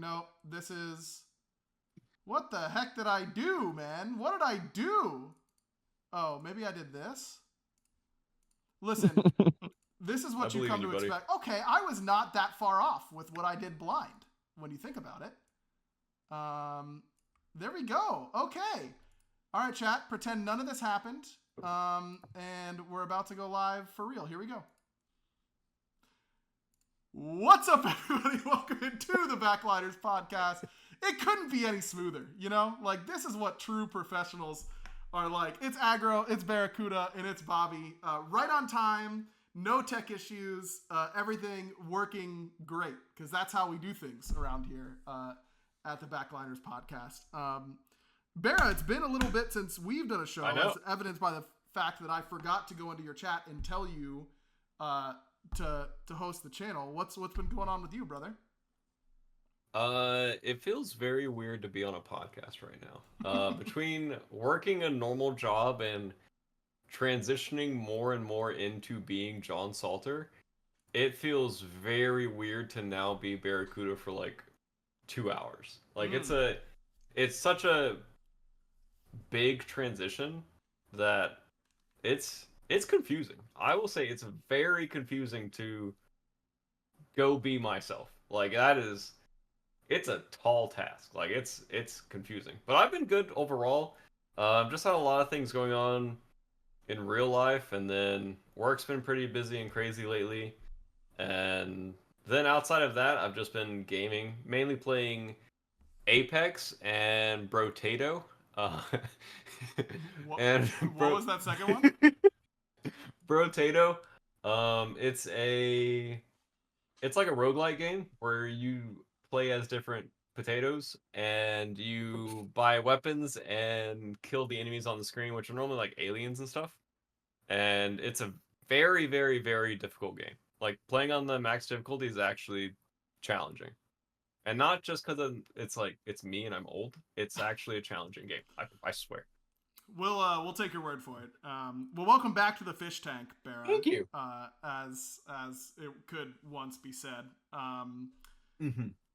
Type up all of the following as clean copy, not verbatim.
no, this is... What the heck did I do, man? What did I do? Oh, maybe I did this? Listen, this is what you come to expect. Okay, I was not that far off with what I did blind, when you think about it. There we go. Okay. All right, chat. Pretend none of this happened. And we're about to go live for real. Here we go. What's up, everybody? Welcome into the Backliners podcast. It couldn't be any smoother, you know? Like, this is what true professionals are like. It's Aggro, it's Barracuda, and it's Bobby. Right on time, no tech issues, everything working great, because that's how we do things around here at the Backliners podcast. Barra, it's been a little bit since we've done a show, as evidenced by the fact that I forgot to go into your chat and tell you to host the channel. What's been going on with you, brother? It feels very weird to be on a podcast right now. Between working a normal job and transitioning more and more into being John Salter, it feels very weird to now be Barracuda for like 2 hours. Like it's such a big transition that it's confusing. I will say it's very confusing to go be myself. Like it's a tall task. Like it's confusing. But I've been good overall. Just had a lot of things going on in real life, and then work's been pretty busy and crazy lately. And then outside of that, I've just been gaming, mainly playing Apex and Brotato. What was that second one? Brotato. It's like a roguelike game where you play as different potatoes and you buy weapons and kill the enemies on the screen, which are normally like aliens and stuff. And it's a very, very, very difficult game. Like, playing on the max difficulty is actually challenging. And not just because it's me and I'm old. It's actually a challenging game. I swear. We'll take your word for it. Well, welcome back to the fish tank, Barra. Thank you. As it could once be said.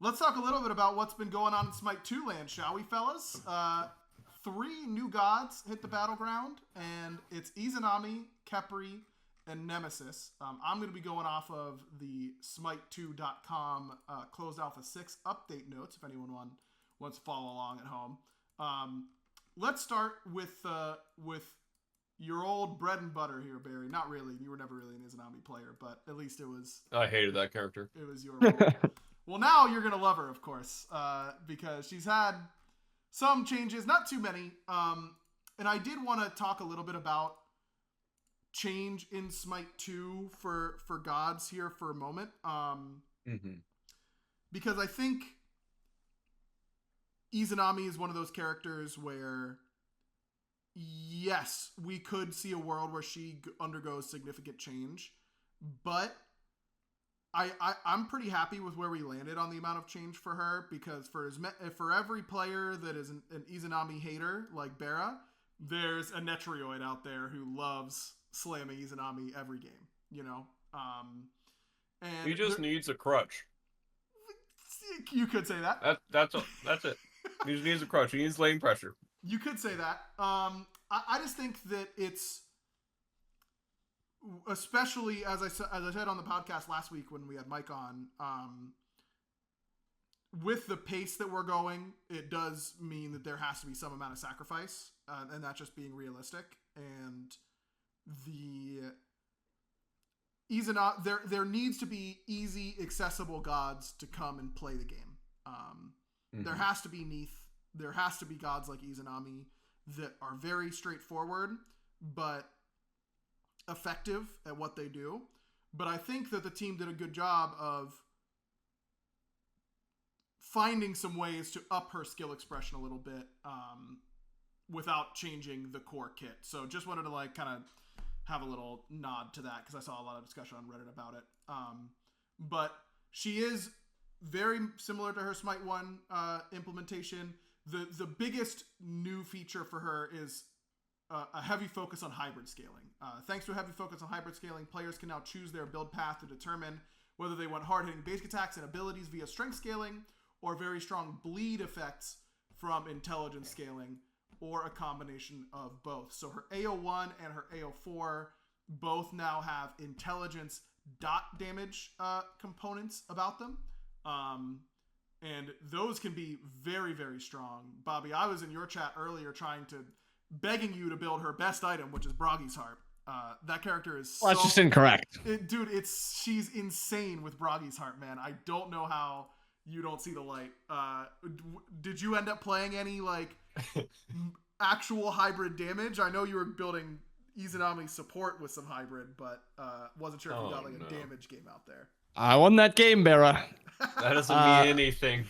Let's talk a little bit about what's been going on in Smite 2 land, shall we, fellas? 3 new gods hit the battleground, and it's Izanami, Khepri, and Nemesis. I'm going to be going off of the Smite2.com closed alpha 6 update notes, if anyone wants to follow along at home. Let's start with your old bread and butter here, Barry. Not really. You were never really an Izanami player, but at least it was... I hated that character. It was your role. Well, now you're going to love her, of course, because she's had some changes, not too many. And I did want to talk a little bit about change in Smite 2 for gods here for a moment. Because I think Izanami is one of those characters where, yes, we could see a world where she undergoes significant change, but I'm pretty happy with where we landed on the amount of change for her, because for every player that is an Izanami hater like Barra, there's a Netrioid out there who loves slamming Izanami every game, you know? And he just needs a crutch. You could say that. That's it. He just needs a crutch. He needs lane pressure. You could say that. I just think that it's, especially as I said on the podcast last week when we had Mike on, with the pace that we're going, it does mean that there has to be some amount of sacrifice, and that's just being realistic. And there needs to be easy, accessible gods to come and play the game. There has to be Neath. There has to be gods like Izanami that are very straightforward, but effective at what they do. But I think that the team did a good job of finding some ways to up her skill expression a little bit without changing the core kit. So just wanted to like kind of have a little nod to that, because I saw a lot of discussion on Reddit about it. But she is very similar to her Smite 1 implementation. The biggest new feature for her is a heavy focus on hybrid scaling. Thanks to a heavy focus on hybrid scaling, players can now choose their build path to determine whether they want hard-hitting basic attacks and abilities via strength scaling, or very strong bleed effects from intelligence scaling, or a combination of both. So her AO1 and her AO4 both now have intelligence dot damage components about them. And those can be very, very strong. Bobby, I was in your chat earlier begging you to build her best item, which is Broggy's Harp. That character is Well, that's just incorrect. Dude, she's insane with Broggy's Harp, man. I don't know how you don't see the light. Did you end up playing any, like, actual hybrid damage? I know you were building Izanami support with some hybrid, but wasn't sure if you got, like, a damage game out there. I won that game, Bera. That doesn't mean anything.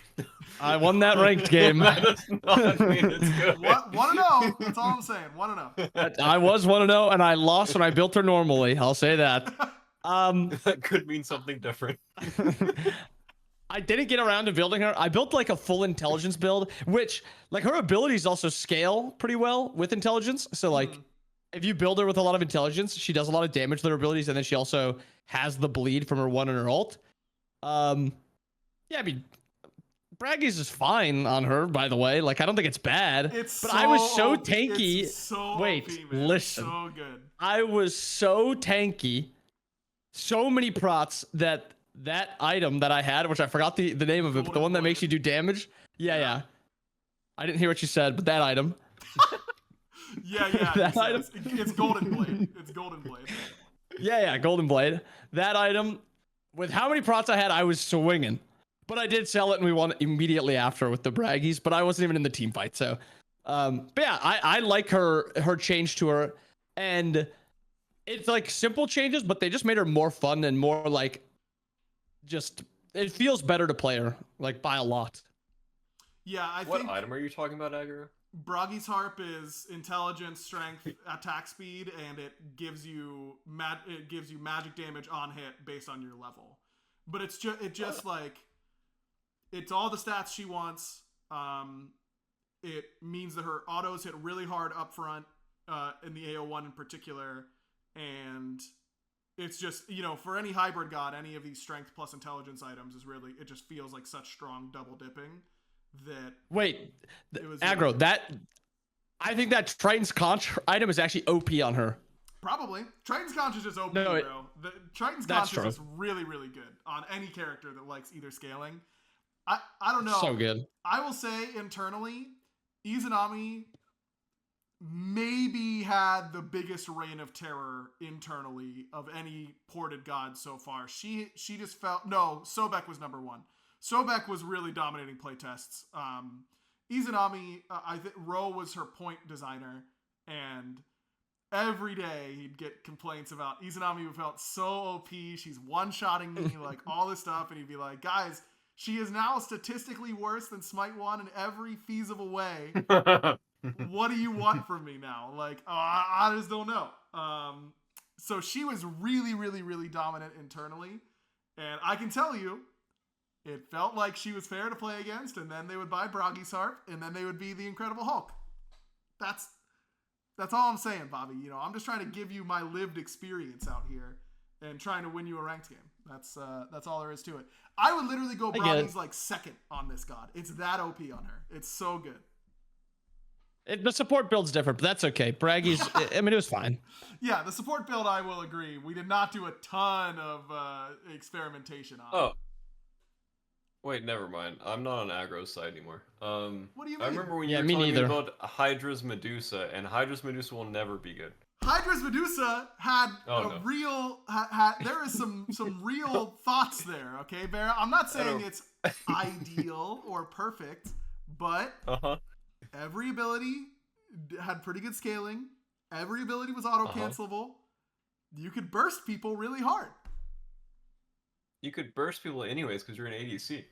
I won that ranked game. That does not mean it's good. 1-0. That's all I'm saying. 1-0. I was 1-0, and I lost when I built her normally. I'll say that. That could mean something different. I didn't get around to building her. I built like a full intelligence build, which like her abilities also scale pretty well with intelligence. So like if you build her with a lot of intelligence, she does a lot of damage to her abilities, and then she also has the bleed from her 1 and her ult. Yeah, I mean, Braggy's is fine on her, by the way. Like, I don't think it's bad. I was so tanky. Wait, listen. So good. I was so tanky. So many prots that item that I had, which I forgot the name of it, but the one that makes you do damage. Yeah. I didn't hear what you said, but that item. Yeah. That item. It's Golden Blade. It's Golden Blade. Yeah, Golden Blade. That item, with how many prots I had, I was swinging. But I did sell it, and we won immediately after with the Braggies, but I wasn't even in the team fight, so. But yeah, I like her change to her, and it's like simple changes, but they just made her more fun and more like, just, it feels better to play her, like, by a lot. Yeah, I think... What item are you talking about, Aggro? Broggy's Harp is intelligence, strength, attack speed, and it gives you magic damage on hit based on your level. But it's just like, it's all the stats she wants. It means that her autos hit really hard up front, in the AO1 in particular, and it's just, for any hybrid god, any of these strength plus intelligence items is really, it just feels like such strong double dipping that... Wait, it was Aggro, really... I think that Triton's Conch item is actually OP on her. Probably. Triton's Conch is just OP, bro. The Triton's Conch is just really, really good on any character that likes either scaling. I don't know. So good. I will say internally, Izanami maybe had the biggest reign of terror internally of any ported god so far. She just felt... No, Sobek was number one. Sobek was really dominating playtests. Izanami, I think Ro was her point designer, and every day he'd get complaints about Izanami felt so OP, she's one-shotting me, like all this stuff, and he'd be like, guys, she is now statistically worse than Smite 1 in every feasible way. What do you want from me now? Like, I just don't know. So she was really, really, really dominant internally, and I can tell you, it felt like she was fair to play against, and then they would buy Broggy's Harp, and then they would be the Incredible Hulk. That's all I'm saying, Bobby. I'm just trying to give you my lived experience out here and trying to win you a ranked game. That's all there is to it. I would literally go Broggy's like second on this god. It's that OP on her. It's so good. The support build's different, but that's okay. Braggy's, I mean, it was fine. Yeah, the support build, I will agree. We did not do a ton of experimentation on. Oh. Wait, never mind. I'm not on Aggro's side anymore. What do you mean? I remember when you were talking about Hydra's Medusa, and Hydra's Medusa will never be good. Hydra's Medusa had real... there is some real thoughts there, okay, Bear? I'm not saying it's ideal or perfect, but every ability had pretty good scaling. Every ability was auto-cancelable. You could burst people really hard. You could burst people anyways because you're an ADC.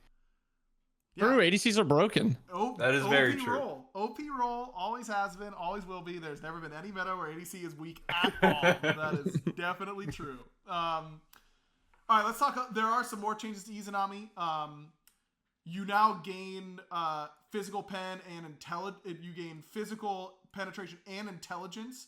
Yeah. True, ADCs are broken. That is very true. OP roll always has been, always will be. There's never been any meta where ADC is weak at all. That is definitely true. All right, let's talk. There are some more changes to Izanami. You now gain physical pen and you gain physical penetration and intelligence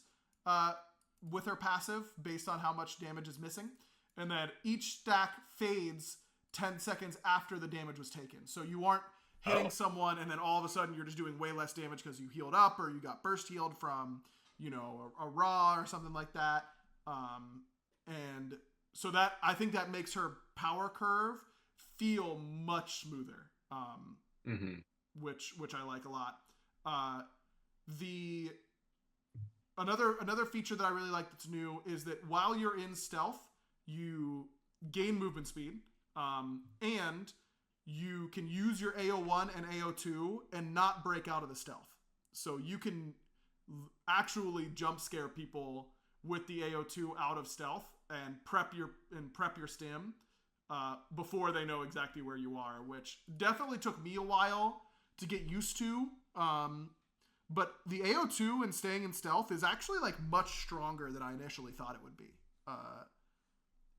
with her passive based on how much damage is missing. And then each stack fades 10 seconds after the damage was taken. So you aren't hitting someone, and then all of a sudden you're just doing way less damage because you healed up or you got burst healed from, you know, a raw or something like that. And so that, I think that makes her power curve feel much smoother, which I like a lot. Another feature that I really like that's new is that while you're in stealth, you gain movement speed, and you can use your AO1 and AO2 and not break out of the stealth. So you can actually jump scare people with the AO2 out of stealth and prep your stim before they know exactly where you are, which definitely took me a while to get used to. But the AO2 and staying in stealth is actually like much stronger than I initially thought it would be.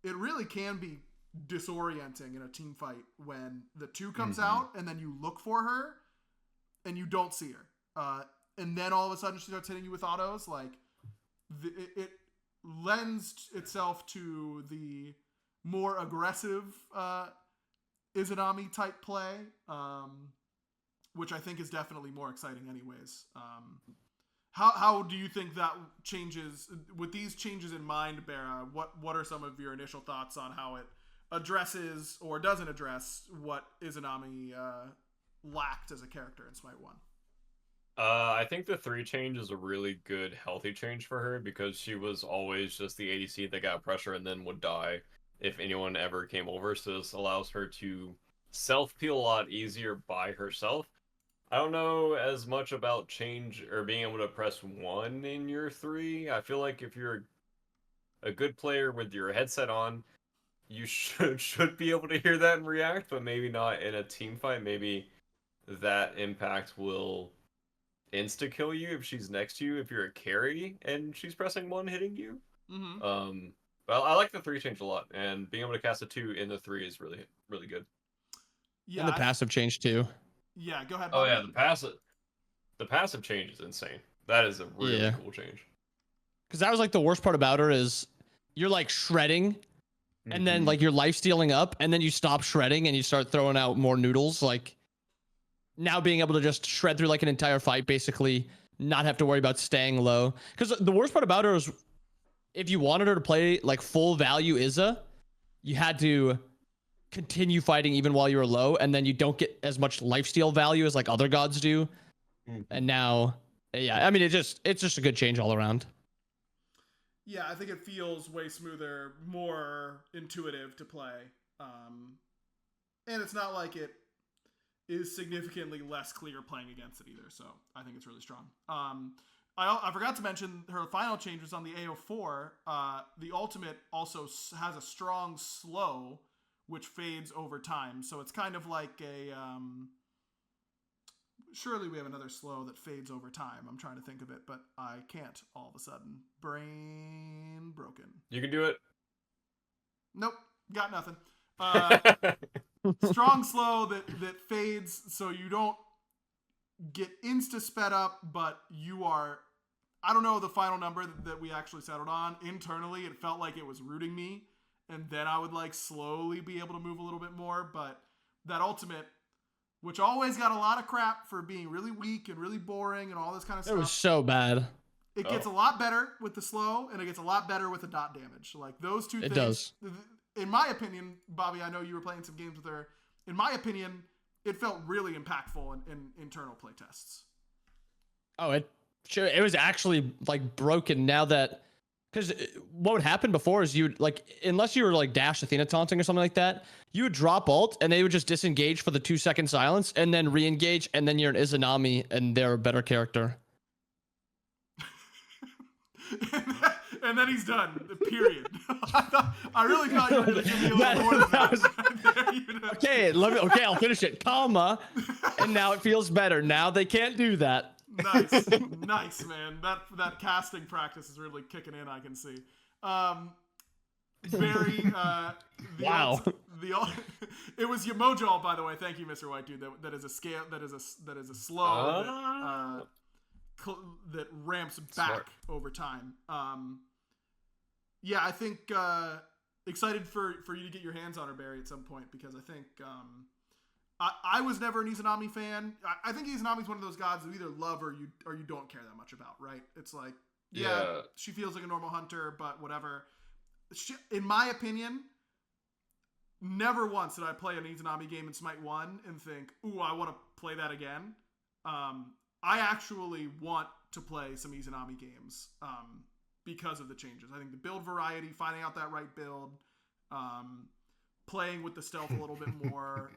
It really can be disorienting in a team fight when the 2 comes out and then you look for her and you don't see her. And then all of a sudden she starts hitting you with autos. Like it lends itself to the more aggressive Izanami type play, which I think is definitely more exciting anyways. How do you think that changes, with these changes in mind, Bera, what are some of your initial thoughts on how it addresses or doesn't address what Izanami lacked as a character in Smite 1? I think the 3 change is a really good, healthy change for her, because she was always just the ADC that got pressure and then would die if anyone ever came over. So this allows her to self-peel a lot easier by herself. I don't know as much about change or being able to press 1 in your 3. I feel like if you're a good player with your headset on, you should be able to hear that and react, but maybe not in a team fight. Maybe that impact will insta-kill you if she's next to you, if you're a carry and she's pressing 1 hitting you. Well, I like the 3 change a lot, and being able to cast a 2 in the 3 is really, really good. Yeah, and the passive change too. Yeah, go ahead, Bobby. Bobby. Oh yeah, the passive change is insane. That is a really cool change. Because that was like the worst part about her is you're like shredding, and then like your life stealing up, and then you stop shredding and you start throwing out more noodles. Like now being able to just shred through like an entire fight, basically not have to worry about staying low. Because the worst part about her is if you wanted her to play like full value Izza, you had to continue fighting even while you were low, and then you don't get as much lifesteal value as like other gods do. And now, yeah, I mean, it's just a good change all around. Yeah, I think it feels way smoother, more intuitive to play. And it's not like it is significantly less clear playing against it either, so I think it's really strong. I forgot to mention her final change was on the AO4. The ultimate also has a strong slow, which fades over time. So it's kind of like a... surely we have another slow that fades over time. I'm trying to think of it, but I can't all of a sudden. Brain broken. You can do it. Nope, got nothing. Strong slow that fades, so you don't get insta sped up, but you are... I don't know the final number that we actually settled on. Internally, it felt like it was rooting me, and then I would like slowly be able to move a little bit more. But that ultimate, which always got a lot of crap for being really weak and really boring and all this kind of stuff. It was so bad. It gets a lot better with the slow, and it gets a lot better with the dot damage. Like those two things. It does. In my opinion, Bobby, I know you were playing some games with her. In my opinion, it felt really impactful in internal playtests. Oh, it was actually like broken now that, because what would happen before is you like, unless you were like dash Athena taunting or something like that, you would drop ult and they would just disengage for the 2-second silence and then re-engage, and then you're an Izanami and they're a better character. And then he's done. Period. I really thought you were going to give me a little more than that. Okay, I'll finish it. Comma, and now it feels better. Now they can't do that. Nice, man. That casting practice is really kicking in. I can see. Very. Wow. It was Yamojal, by the way. Thank you, Mr. White Dude. That is a scale. That is a slow that ramps back over time. Yeah, I think excited for you to get your hands on her, Barry, at some point, because I think I was never an Izanami fan. I think Izanami's one of those gods you either love or you don't care that much about, right? It's like, yeah, she feels like a normal hunter, but whatever. In my opinion, never once did I play an Izanami game in Smite 1 and think, ooh, I want to play that again. I actually want to play some Izanami games because of the changes. I think the build variety, finding out that right build, playing with the stealth a little bit more,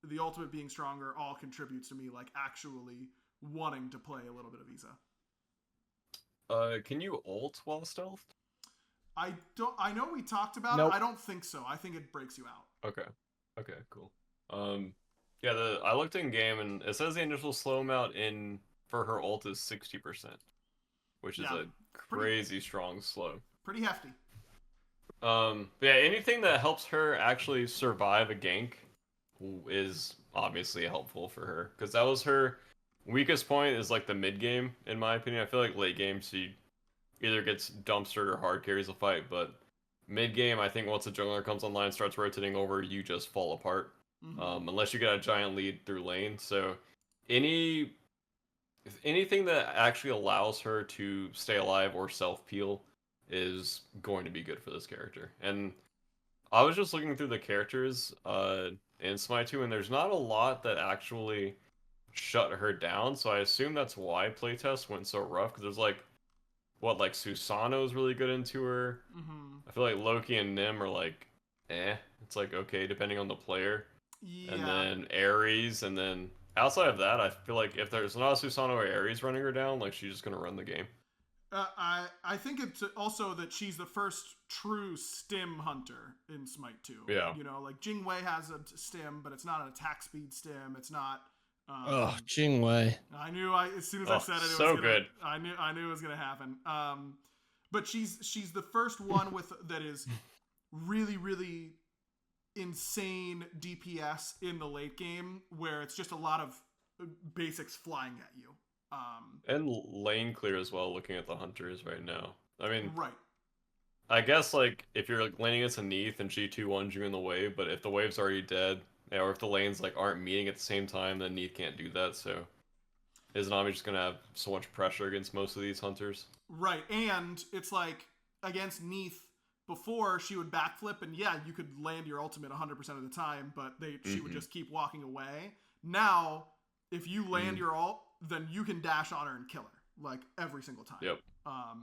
the ultimate being stronger, all contributes to me like actually wanting to play a little bit of Iza. Can you ult while stealthed? I know we talked about it. I don't think so. I think it breaks you out. Okay, cool. Yeah, I looked in game and it says the initial slow amount for her ult is 60%, which is a crazy strong slow. Pretty hefty. Yeah, anything that helps her actually survive a gank is obviously helpful for her, because that was her weakest point, is like the mid game, in my opinion. I feel like late game she either gets dumpstered or hard carries the fight, but mid game, I think once the jungler comes online, starts rotating over, you just fall apart. Unless you get a giant lead through lane. So anything that actually allows her to stay alive or self-peel is going to be good for this character. And I was just looking through the characters in Smite 2, and there's not a lot that actually shut her down, so I assume that's why playtest went so rough, because there's like Susanoo's really good into her. I feel like Loki and Nim are like, it's like okay, depending on the player. Yeah. And then Ares, and then outside of that, I feel like if there's not a Susanoo or Ares running her down, like she's just gonna run the game. I think it's also that she's the first true stim hunter in Smite 2. Yeah. You know, like Jingwei has a stim, but it's not an attack speed stim. It's not. Jingwei. I knew as soon as I said it, so was good. I knew it was gonna happen. But she's the first one that is really, really insane DPS in the late game, where it's just a lot of basics flying at you. And lane clear as well, looking at the hunters right now. I mean, right. I guess like if you're like laning against a Neath and G2-1s you in the wave, but if the wave's already dead, or if the lanes like aren't meeting at the same time, then Neath can't do that. So Izanami just gonna have so much pressure against most of these hunters. Right, and it's like against Neath, before she would backflip, and yeah, you could land your ultimate 100% of the time, but she would just keep walking away. Now, if you land your ult, then you can dash on her and kill her, like every single time. Yep.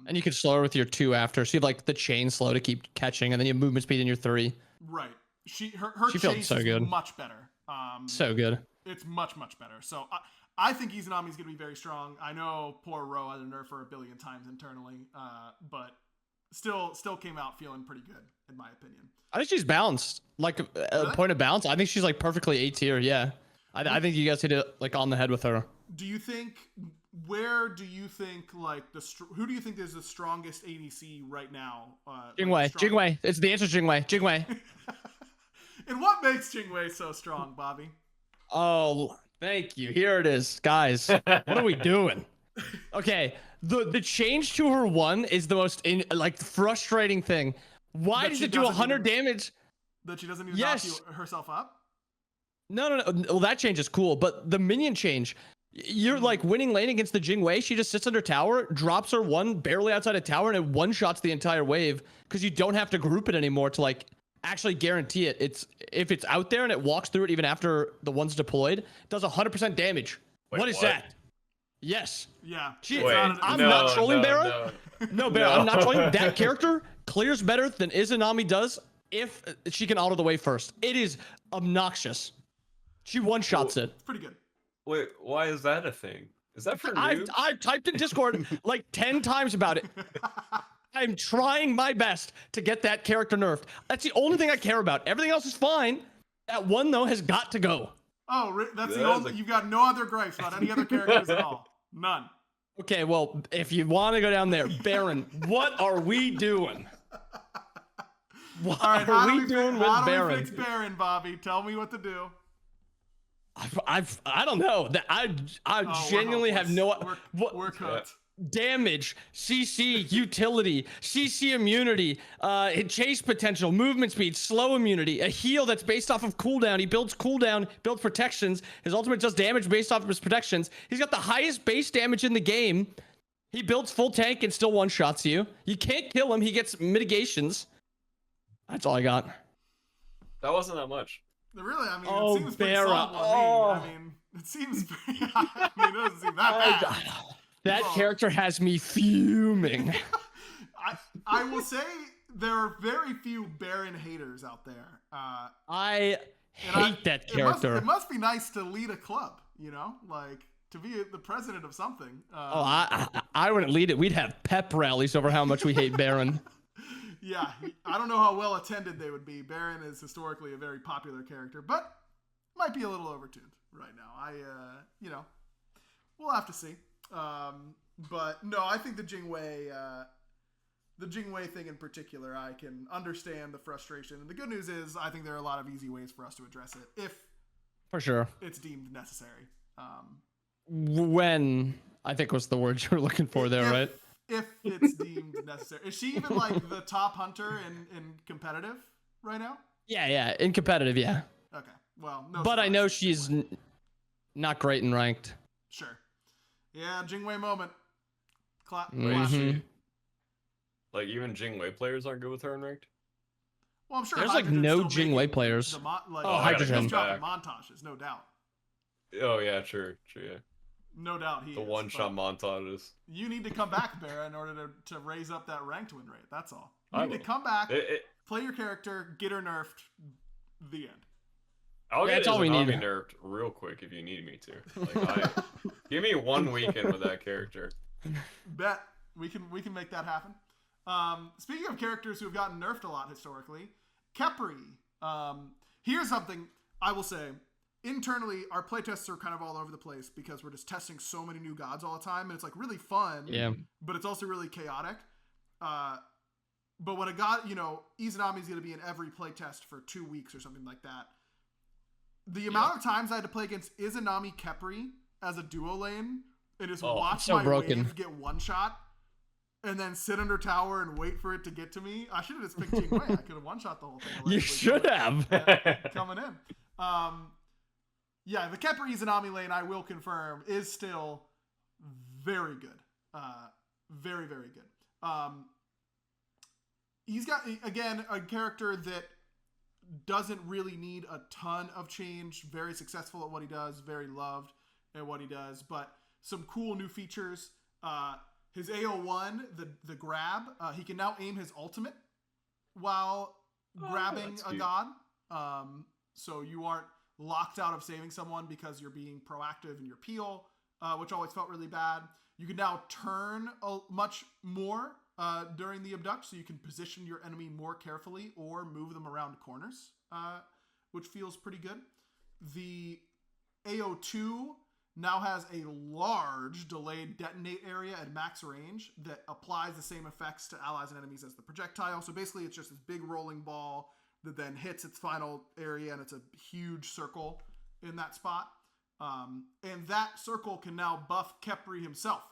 And you can slow her with your 2 after, so you have like the chain slow to keep catching, and then you have movement speed in your 3. Right. Her chase so good. Is much better. So good. It's much better. So I think Izanami is going to be very strong. I know poor Ro had to nerf her a billion times internally, but still came out feeling pretty good, in my opinion. I think she's balanced. Like a point of balance. I think she's like perfectly A tier. Yeah. I think you guys hit it like on the head with her. Do you think? Where do you think like who do you think is the strongest ADC right now? Jingwei. Jingwei. It's the answer. Jingwei. And what makes Jingwei so strong, Bobby? Oh, thank you. Here it is, guys. What are we doing? Okay, the change to her 1 is the most frustrating thing. Why does it do 100 damage? That she doesn't even knock herself up? No. Well, that change is cool, but the minion change, you're like winning lane against the Jingwei. She just sits under tower, drops her 1 barely outside of tower, and it one-shots the entire wave because you don't have to group it anymore to like actually guarantee it. If it's out there and it walks through it even after the 1's deployed, it does 100% damage. Wait, what is that? Yes. Yeah. I'm not trolling Barra. No, Barra, I'm not trolling. That character clears better than Izanami does if she can auto the wave first. It is obnoxious. She one-shots it. It's pretty good. Wait, why is that a thing? Is that for noobs? I've typed in Discord like 10 times about it. I'm trying my best to get that character nerfed. That's the only thing I care about. Everything else is fine. That 1 though has got to go. Oh, that's the only. You've got no other gripes about any other characters at all. None. Okay, well, if you want to go down there, Baron, what are we doing? What are we doing with Baron? How do we fix Baron, Bobby? Tell me what to do. I don't know. I genuinely have no. We're cooked. damage, CC, utility, CC immunity, chase potential, movement speed, slow immunity, a heal that's based off of cooldown. He builds cooldown, builds protections. His ultimate does damage based off of his protections. He's got the highest base damage in the game. He builds full tank and still one-shots you. You can't kill him. He gets mitigations. That's all I got. That wasn't that much. Really, I mean, Oh, it seems pretty Vera. solid to me. I mean, it seems pretty, I mean, it doesn't seem that bad. That character has me fuming. I will say there are very few Baron haters out there. I hate that character. It must be nice to lead a club, you know, like to be the president of something. I wouldn't lead it. We'd have pep rallies over how much we hate Baron. Yeah, I don't know how well attended they would be. Baron is historically a very popular character, but might be a little overtuned right now. You know, we'll have to see. But no, I think the Jingwei thing in particular, I can understand the frustration. And the good news is, I think there are a lot of easy ways for us to address it if, for sure, it's deemed necessary. When, I think was the word you were looking for there, right? If it's deemed necessary. Is she even like the top hunter in competitive right now? Yeah, in competitive, yeah. Okay, well, no. But I know she's not great in ranked. Sure. Yeah, Jingwei moment. Mhm. Like, even Jingwei players aren't good with her in ranked? Well, I'm sure there's like no Jingwei players. Hydrogen dropping montages, no doubt. Oh yeah, true, yeah. No doubt he the is. One-shot montages. You need to come back, Barra, in order to raise up that ranked win rate. That's all. You need to come back, play your character, get her nerfed. The end. I'll get Izanami nerfed real quick if you need me to. Like, give me 1 weekend with that character. Bet we can make that happen. Speaking of characters who have gotten nerfed a lot historically, Khepri. Here's something I will say. Internally, our playtests are kind of all over the place because we're just testing so many new gods all the time, and it's like really fun. Yeah. But it's also really chaotic. But when a god, you know, Izanami is going to be in every playtest for 2 weeks or something like that. The amount of times I had to play against Izanami Khepri as a duo lane and just watch my wave get one shot and then sit under tower and wait for it to get to me. I should have just picked Jingwei. I could have one shot the whole thing. You should have. Coming in. Yeah, the Khepri Izanami lane, I will confirm, is still very good. Very, very good. He's got, again, a character that doesn't really need a ton of change. Very successful at what he does. Very loved at what he does. But some cool new features. His AO1, the grab, he can now aim his ultimate while grabbing a god. So you aren't locked out of saving someone because you're being proactive in your peel, which always felt really bad. You can now turn much more during the abduct, so you can position your enemy more carefully or move them around corners, which feels pretty good. The AO2 now has a large delayed detonate area at max range that applies the same effects to allies and enemies as the projectile. So basically it's just this big rolling ball that then hits its final area, and it's a huge circle in that spot. And that circle can now buff Khepri himself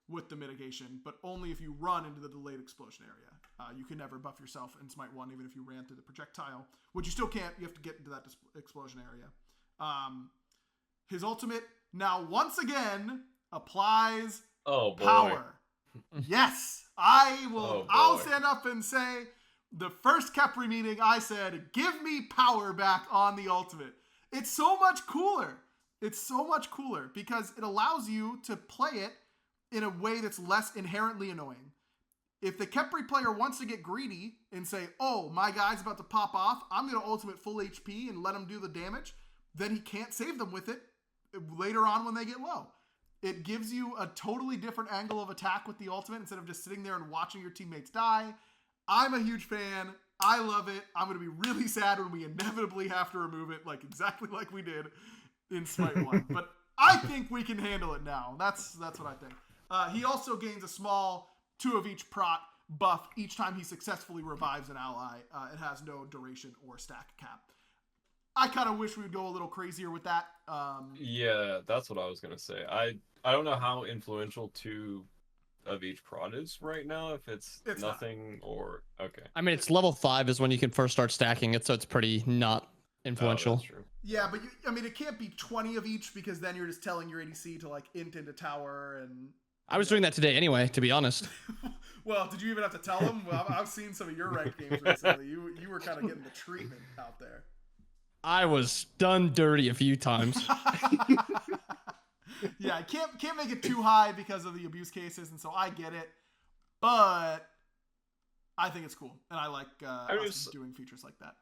with the mitigation, but only if you run into the delayed explosion area. You can never buff yourself in Smite 1, even if you ran through the projectile, which you still can't. You have to get into that explosion area. His ultimate now once again applies power. Yes, I will. I'll stand up and say, the first Khepri meeting, I said, give me power back on the ultimate. It's so much cooler. It's so much cooler because it allows you to play it in a way that's less inherently annoying. If the Khepri player wants to get greedy and say, oh, my guy's about to pop off, I'm going to ultimate full HP and let him do the damage, then he can't save them with it later on when they get low. It gives you a totally different angle of attack with the ultimate instead of just sitting there and watching your teammates die. I'm a huge fan. I love it. I'm going to be really sad when we inevitably have to remove it, like exactly like we did in Smite 1. But I think we can handle it now. That's what I think. He also gains a small 2 of each prot buff each time he successfully revives an ally. It has no duration or stack cap. I kind of wish we would go a little crazier with that. Yeah, that's what I was going to say. I don't know how influential 2 of each prod is right now? If it's nothing or okay. I mean, it's level 5 is when you can first start stacking it, so it's pretty not influential. Oh, that's true. Yeah, but I mean, it can't be 20 of each because then you're just telling your ADC to like int into tower and. I was doing that today anyway, to be honest. Well, did you even have to tell them? Well, I've seen some of your ranked games recently. You were kind of getting the treatment out there. I was done dirty a few times. Yeah, I can't make it too high because of the abuse cases, and so I get it. But I think it's cool, and I like us doing features like that.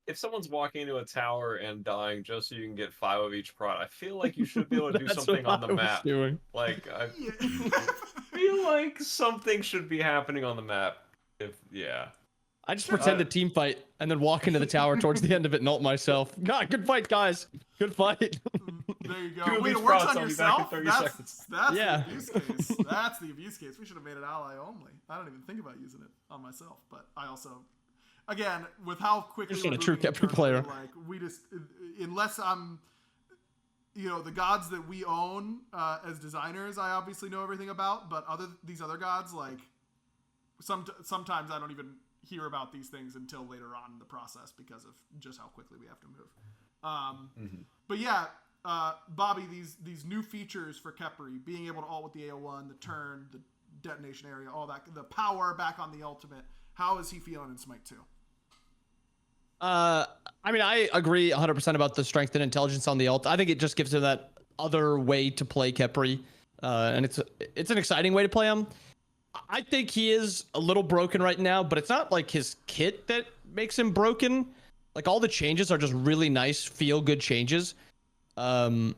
If someone's walking into a tower and dying just so you can get 5 of each prod, I feel like you should be able to do something on the map. Like, I feel like something should be happening on the map. I just pretend to team fight and then walk into the tower towards the end of it and ult myself. God, good fight, guys. Good fight. There you go. Wait, it works on yourself? That's the abuse case. That's the abuse case. We should have made it ally only. I don't even think about using it on myself, but I also... Again, with how quickly you're a true Khepri player. Like we just, unless I'm, the gods that we own as designers, I obviously know everything about. But these other gods, like sometimes I don't even hear about these things until later on in the process because of just how quickly we have to move. But yeah, Bobby, these new features for Khepri, being able to ult with the AO1, the turn, the detonation area, all that, the power back on the ultimate. How is he feeling in Smite 2? I mean, I agree 100% about the strength and intelligence on the ult. I think it just gives him that other way to play Khepri, and it's an exciting way to play him. I think he is a little broken right now, but it's not like his kit that makes him broken. Like all the changes are just really nice, feel good changes. But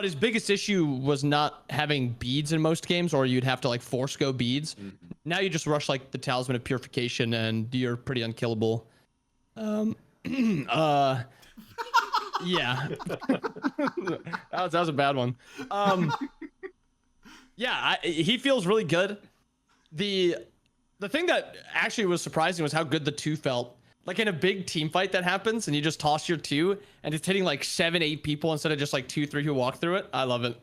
his biggest issue was not having beads in most games, or you'd have to like force go beads. Now you just rush like the Talisman of Purification and you're pretty unkillable. Yeah. that was a bad one. Yeah, he feels really good. The thing that actually was surprising was how good the 2 felt. Like in a big team fight that happens and you just toss your 2 and it's hitting like 7-8 people instead of just like 2-3 who walk through it. I love it.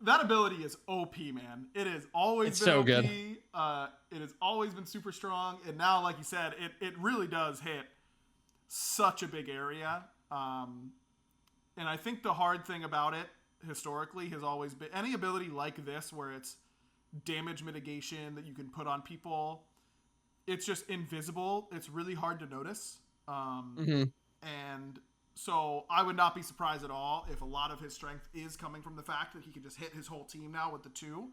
That ability is OP, man. It has always been so OP. Good. It has always been super strong. And now, like you said, it really does hit such a big area. And I think the hard thing about it historically has always been any ability like this where it's damage mitigation that you can put on people. It's just invisible. It's really hard to notice. And so I would not be surprised at all if a lot of his strength is coming from the fact that he can just hit his whole team now with the 2.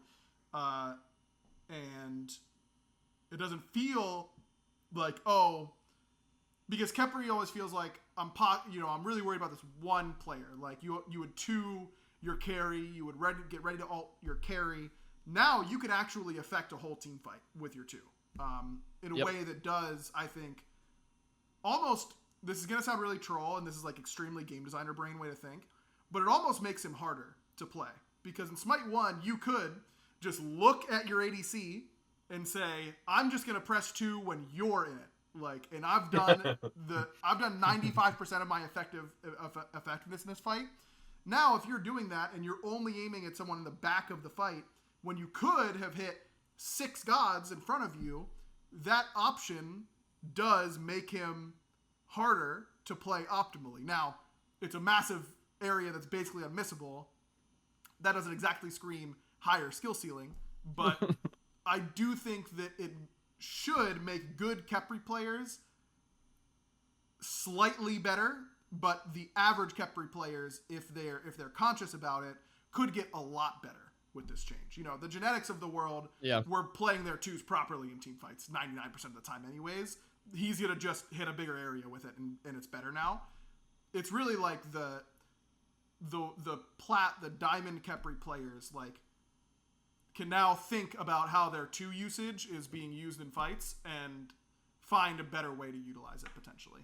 And it doesn't feel like, because Khepri always feels like I'm really worried about this one player. Like you would 2 your carry, you would get ready to ult your carry. Now you can actually affect a whole team fight with your 2. In a way that does, I think, almost, this is going to sound really troll, and this is like extremely game designer brain way to think, but it almost makes him harder to play. Because in Smite 1, you could just look at your ADC and say, I'm just going to press 2 when you're in it. Like, and I've done 95% of my effectiveness in this fight. Now, if you're doing that and you're only aiming at someone in the back of the fight, when you could have hit 6 gods in front of you, that option does make him harder to play optimally. Now, it's a massive area that's basically unmissable. That doesn't exactly scream higher skill ceiling, but I do think that it should make good Khepri players slightly better, but the average Khepri players, if they're conscious about it, could get a lot better with this change. The genetics of the world were playing their 2s properly in team fights 99% of the time anyways. He's going to just hit a bigger area with it, and it's better now. It's really like the diamond Khepri players can now think about how their 2 usage is being used in fights and find a better way to utilize it potentially.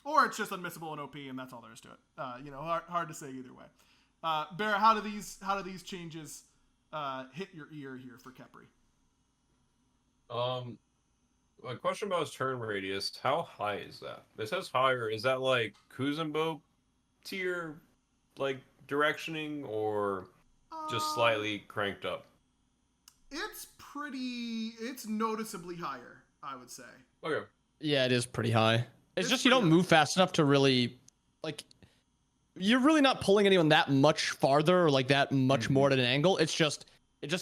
Or it's just unmissable and OP, and that's all there is to it. Hard to say either way. Bear, how do these changes hit your ear here for Khepri? A question about his turn radius. How high is that? It says higher. Is that like Kuzenbo tier, like directioning, or Just slightly cranked up. It's noticeably higher, I would say. Okay. Yeah, it is pretty high. It's just you pretty don't high. move fast enough to really, like, you're really not pulling anyone that much farther or like that much more at an angle. It just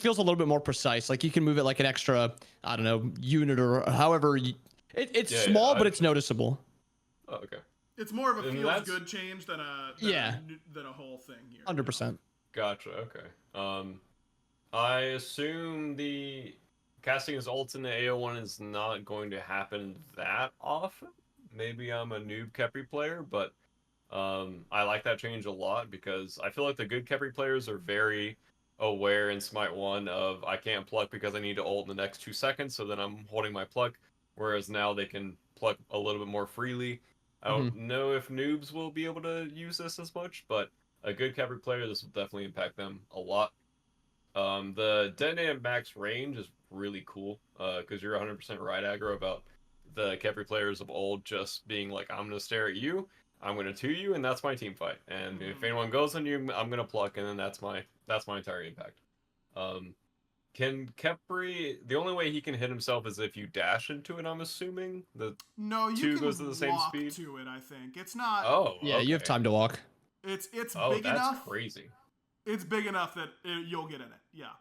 feels a little bit more precise. Like you can move it like an extra, I don't know, unit or however. It's Yeah, small, but it's noticeable. Oh, okay. It's more of a And feels that's- good change than a whole thing here. 100%. Gotcha. Okay. I assume the casting his ult in the AO1 is not going to happen that often. Maybe I'm a noob Khepri player, but I like that change a lot because I feel like the good Khepri players are very aware in Smite 1 of I can't pluck because I need to ult in the next 2 seconds, so then I'm holding my pluck, whereas now they can pluck a little bit more freely. I don't know if noobs will be able to use this as much, but a good Khepri player, this will definitely impact them a lot. The detonated max range is really cool because you're 100% right aggro about the Khepri players of old just being like, I'm going to stare at you, I'm going to 2 you, and that's my team fight. And if anyone goes on you, I'm going to pluck, and then that's my entire impact. Can Khepri, the only way he can hit himself is if you dash into it, I'm assuming? No, you two can goes at the same walk speed? to it, I think. It's not... Oh, Yeah, you have time to walk. It's Oh, big that's enough. crazy. It's big enough that you'll get in it. Yeah.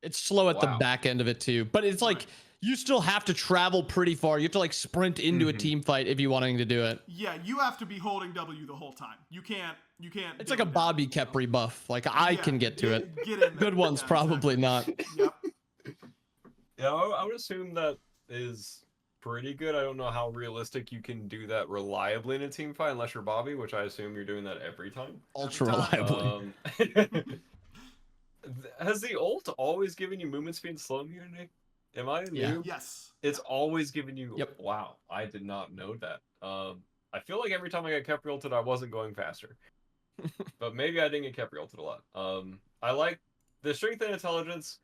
It's slow at the back end of it too, but it's like you still have to travel pretty far. You have to like sprint into a team fight if you're wanting to do it. Yeah, you have to be holding W the whole time. You can't. It's like a Bobby Khepri buff. Like I can get to it. Get in there. Good ones probably not. Yep. Yeah, I would assume that is pretty good. I don't know how realistic you can do that reliably in a team fight unless you're Bobby, which I assume you're doing that every time. Ultra reliably. Has the ult always given you movement speed and slow immunity? Am I new? Yes. It's always given you... Yep. Wow, I did not know that. I feel like every time I got Khepri ulted, I wasn't going faster. But maybe I didn't get Khepri ulted a lot. I like... The strength and intelligence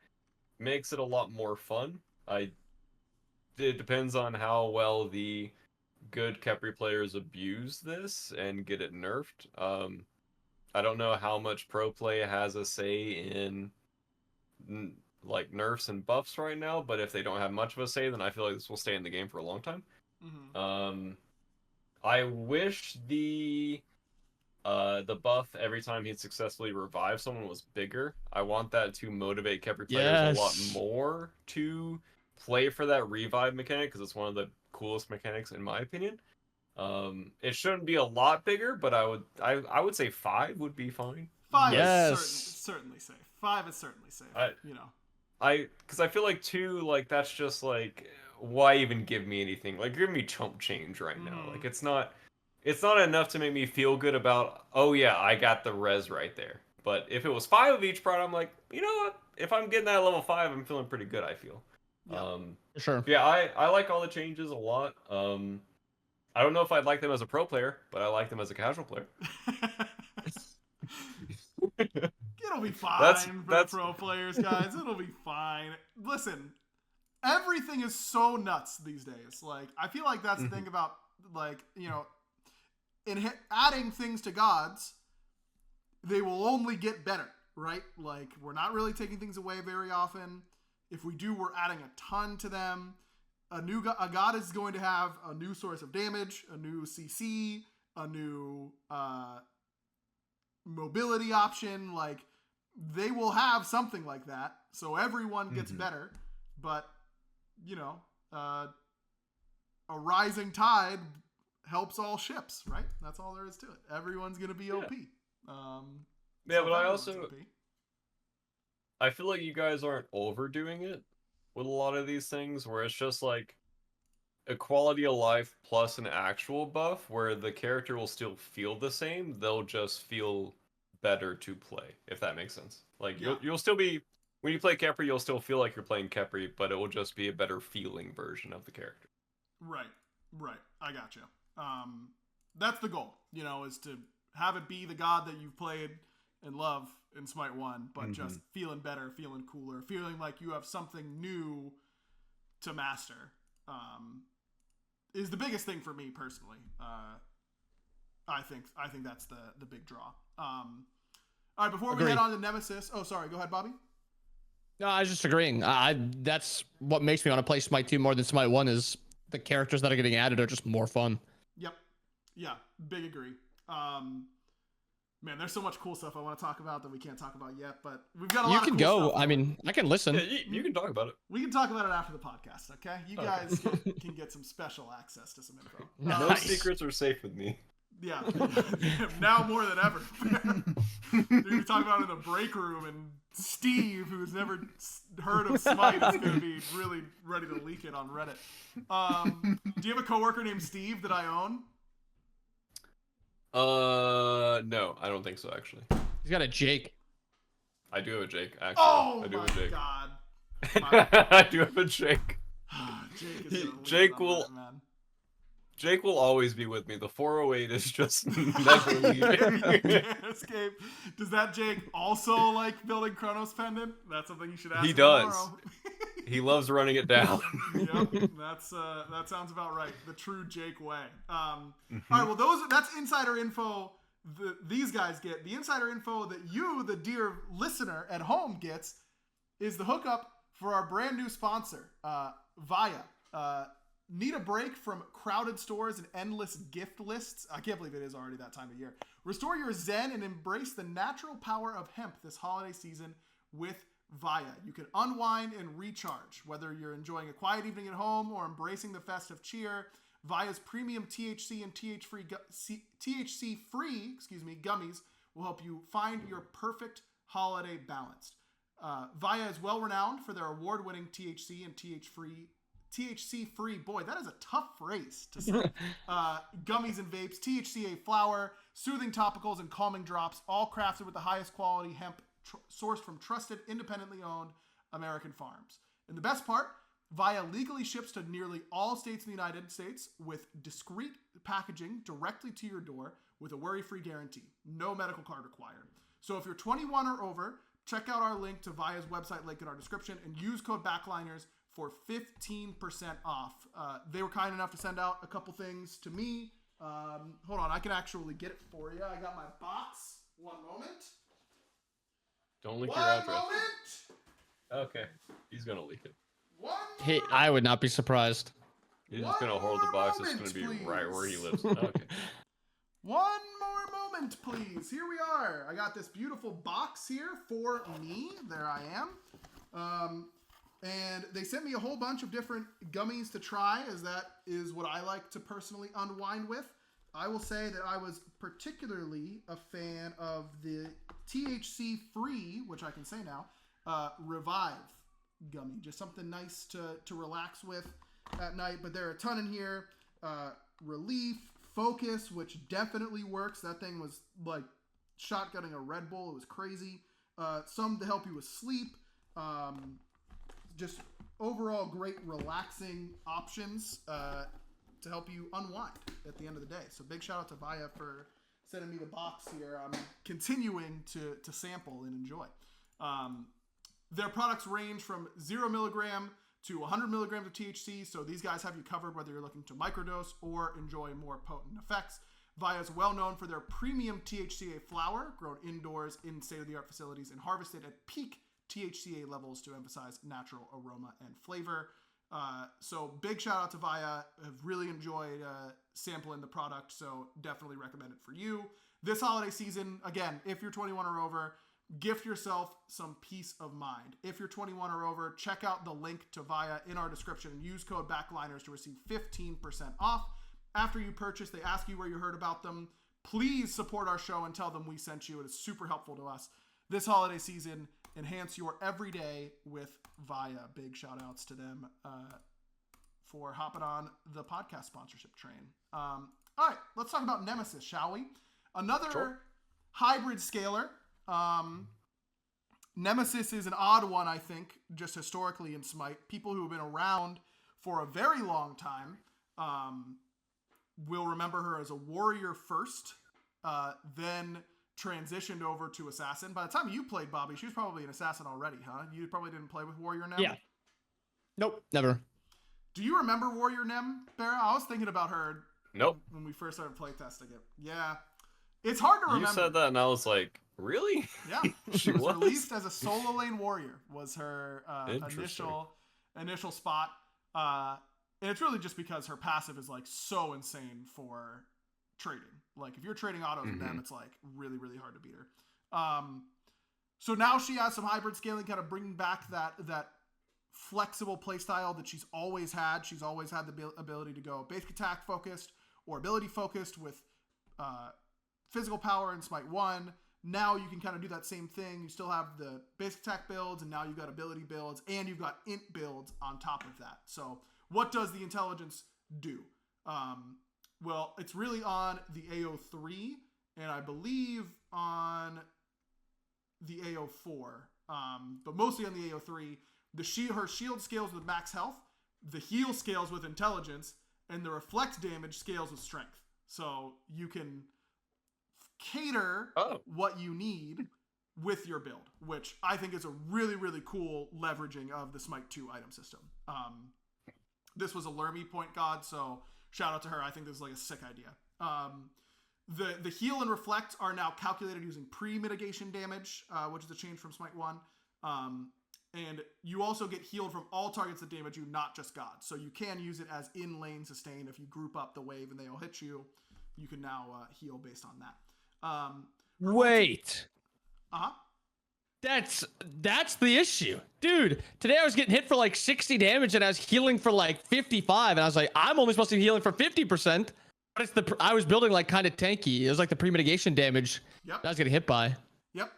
makes it a lot more fun. It depends on how well the good Khepri players abuse this and get it nerfed. I don't know how much pro play has a say in like nerfs and buffs right now, but if they don't have much of a say, then I feel like this will stay in the game for a long time. I wish the buff every time he'd successfully revive someone was bigger. I want that to motivate Khepri players a lot more to play for that revive mechanic because it's one of the coolest mechanics in my opinion. It shouldn't be a lot bigger, but I would say 5 would be fine. 5 is certainly safe. 5 is certainly safe. Because I feel like 2, like that's just like, why even give me anything? Like give me chump change right now. Like it's not enough to make me feel good about, oh yeah, I got the res right there. But if it was 5 of each part, I'm like, you know what? If I'm getting that level 5, I'm feeling pretty good, I feel. Sure. Yeah, I like all the changes a lot. I don't know if I'd like them as a pro player, but I like them as a casual player. It'll be fine for pro players, guys. It'll be fine. Listen, everything is so nuts these days. Like, I feel like that's the thing about, like, you know, adding things to gods, they will only get better, right? Like, we're not really taking things away very often. If we do, we're adding a ton to them. A god is going to have a new source of damage, a new CC, a new mobility option. Like, they will have something like that, so everyone gets better. But, you know, a rising tide helps all ships, right? That's all there is to it. Everyone's going to be OP. But I feel like you guys aren't overdoing it with a lot of these things, where it's just like a quality of life plus an actual buff where the character will still feel the same. They'll just feel better to play, if that makes sense. Like you'll still be, when you play Khepri, you'll still feel like you're playing Khepri, but it will just be a better feeling version of the character. Right. I gotcha. That's the goal, you know, is to have it be the god that you've played and love in Smite 1, but just feeling better, feeling cooler, feeling like you have something new to master, is the biggest thing for me personally. I think that's the big draw. All right, before we Agreed. head on to Nemesis. Oh, sorry. Go ahead, Bobby. No, I was just agreeing. That's what makes me want to play Smite 2 more than Smite 1 is the characters that are getting added are just more fun. Yep. Yeah, big agree. Man, there's so much cool stuff I want to talk about that we can't talk about yet, but we've got a lot of cool go. stuff. I mean, I can listen. Yeah, you can talk about it. We can talk about it after the podcast, okay? You guys can get some special access to some info. No Nice. secrets are safe with me. Yeah, now more than ever. You're gonna talk about it in the break room, and Steve, who's never heard of Smite, is gonna be really ready to leak it on Reddit. Do you have a coworker named Steve that I own? No, I don't think so. Actually, He's got a Jake. I do have a Jake. Actually, Oh I do my have a Jake. god! I do have a Jake. Jake is gonna Jake leak it on will- Reddit, man. Jake will always be with me. The 408 is just never leaving. Can't escape. Does that Jake also like building Chronos Pendant? That's something you should ask. He him does. tomorrow. He loves running it down. Yep, that sounds about right. The true Jake way. All right, well, that's insider info. These guys get the insider info that you, the dear listener at home, gets is the hookup for our brand new sponsor, Via. Need a break from crowded stores and endless gift lists? I can't believe it is already that time of year. Restore your zen and embrace the natural power of hemp this holiday season with Via. You can unwind and recharge. Whether you're enjoying a quiet evening at home or embracing the festive cheer, Via's premium THC and THC-free gummies will help you find your perfect holiday balance. Via is well renowned for their award-winning THC and THC-free, boy, that is a tough phrase to say. Gummies and vapes, THCA flower, soothing topicals, and calming drops, all crafted with the highest quality hemp sourced from trusted, independently owned American farms. And the best part, Via legally ships to nearly all states in the United States with discreet packaging directly to your door with a worry-free guarantee. No medical card required. So if you're 21 or over, check out our link to Via's website link in our description and use code BACKLINERS for 15% off. They were kind enough to send out a couple things to me. Hold on, I can actually get it for you. I got my box. One moment. Don't leak One your address. moment. Okay, he's gonna leak it. One Hey, moment. I would not be surprised. He's just gonna hold the more box. It's moment, gonna be please. right where he lives. Okay. One more moment, please. Here we are. I got this beautiful box here for me. There I am. And they sent me a whole bunch of different gummies to try, as that is what I like to personally unwind with. I will say that I was particularly a fan of the THC-free, which I can say now, Revive gummy. Just something nice to relax with at night. But there are a ton in here. Relief, Focus, which definitely works. That thing was like shotgunning a Red Bull. It was crazy. Some to help you with sleep. Just overall great relaxing options to help you unwind at the end of the day. So big shout out to Via for sending me the box here. I'm continuing to sample and enjoy. Their products range from 0 milligram to 100 milligrams of THC, so these guys have you covered whether you're looking to microdose or enjoy more potent effects. Via is well known for their premium THCA flower, grown indoors in state-of-the-art facilities and harvested at peak THCA levels to emphasize natural aroma and flavor. So big shout out to Via. Have really enjoyed sampling the product, so definitely recommend it for you. This holiday season, again, if you're 21 or over, gift yourself some peace of mind. If you're 21 or over, check out the link to Via in our description and use code BACKLINERS to receive 15% off. After you purchase, they ask you where you heard about them. Please support our show and tell them we sent you. It is super helpful to us. This holiday season, enhance your everyday with Via. Big shout outs to them for hopping on the podcast sponsorship train. All right, let's talk about Nemesis, shall we? Another hybrid scaler. Nemesis is an odd one, I think, just historically in Smite. People who have been around for a very long time will remember her as a warrior first, then transitioned over to assassin. By the time you played, Bobby, she was probably an assassin already, huh? You probably didn't play with warrior Nem? Yeah. Nope, never. Do you remember warrior Nem, Barra? I was thinking about her Nope. when we first started playtesting it. Yeah. It's hard to remember. You said that and I was like, Really? Yeah, She she was was? released as a solo lane warrior. Was her Interesting. initial spot. And it's really just because her passive is like so insane for trading. Like if you're trading autos with them, it's like really really hard to beat her. So now she has some hybrid scaling, kind of bringing back that flexible playstyle that she's always had. She's always had the ability to go basic attack focused or ability focused with physical power in Smite 1. Now you can kind of do that same thing. You still have the basic attack builds, and now you've got ability builds, and you've got int builds on top of that. So what does the intelligence do? Well, it's really on the AO3, and I believe on the AO4, but mostly on the AO3. Her shield scales with max health, the heal scales with intelligence, and the reflect damage scales with strength. So you can cater what you need with your build, which I think is a really, really cool leveraging of the Smite 2 item system. This was a Lermy point god, so shout out to her. I think this is like a sick idea. The heal and reflect are now calculated using pre-mitigation damage, which is a change from Smite 1. And you also get healed from all targets that damage you, not just gods. So you can use it as in-lane sustain. If you group up the wave and they all hit you, you can now heal based on that. Wait. Uh-huh. That's the issue. Dude, today I was getting hit for like 60 damage and I was healing for like 55. And I was like, I'm only supposed to be healing for 50%. But it's I was building like kind of tanky. It was like the pre-mitigation damage I was getting hit by. Yep.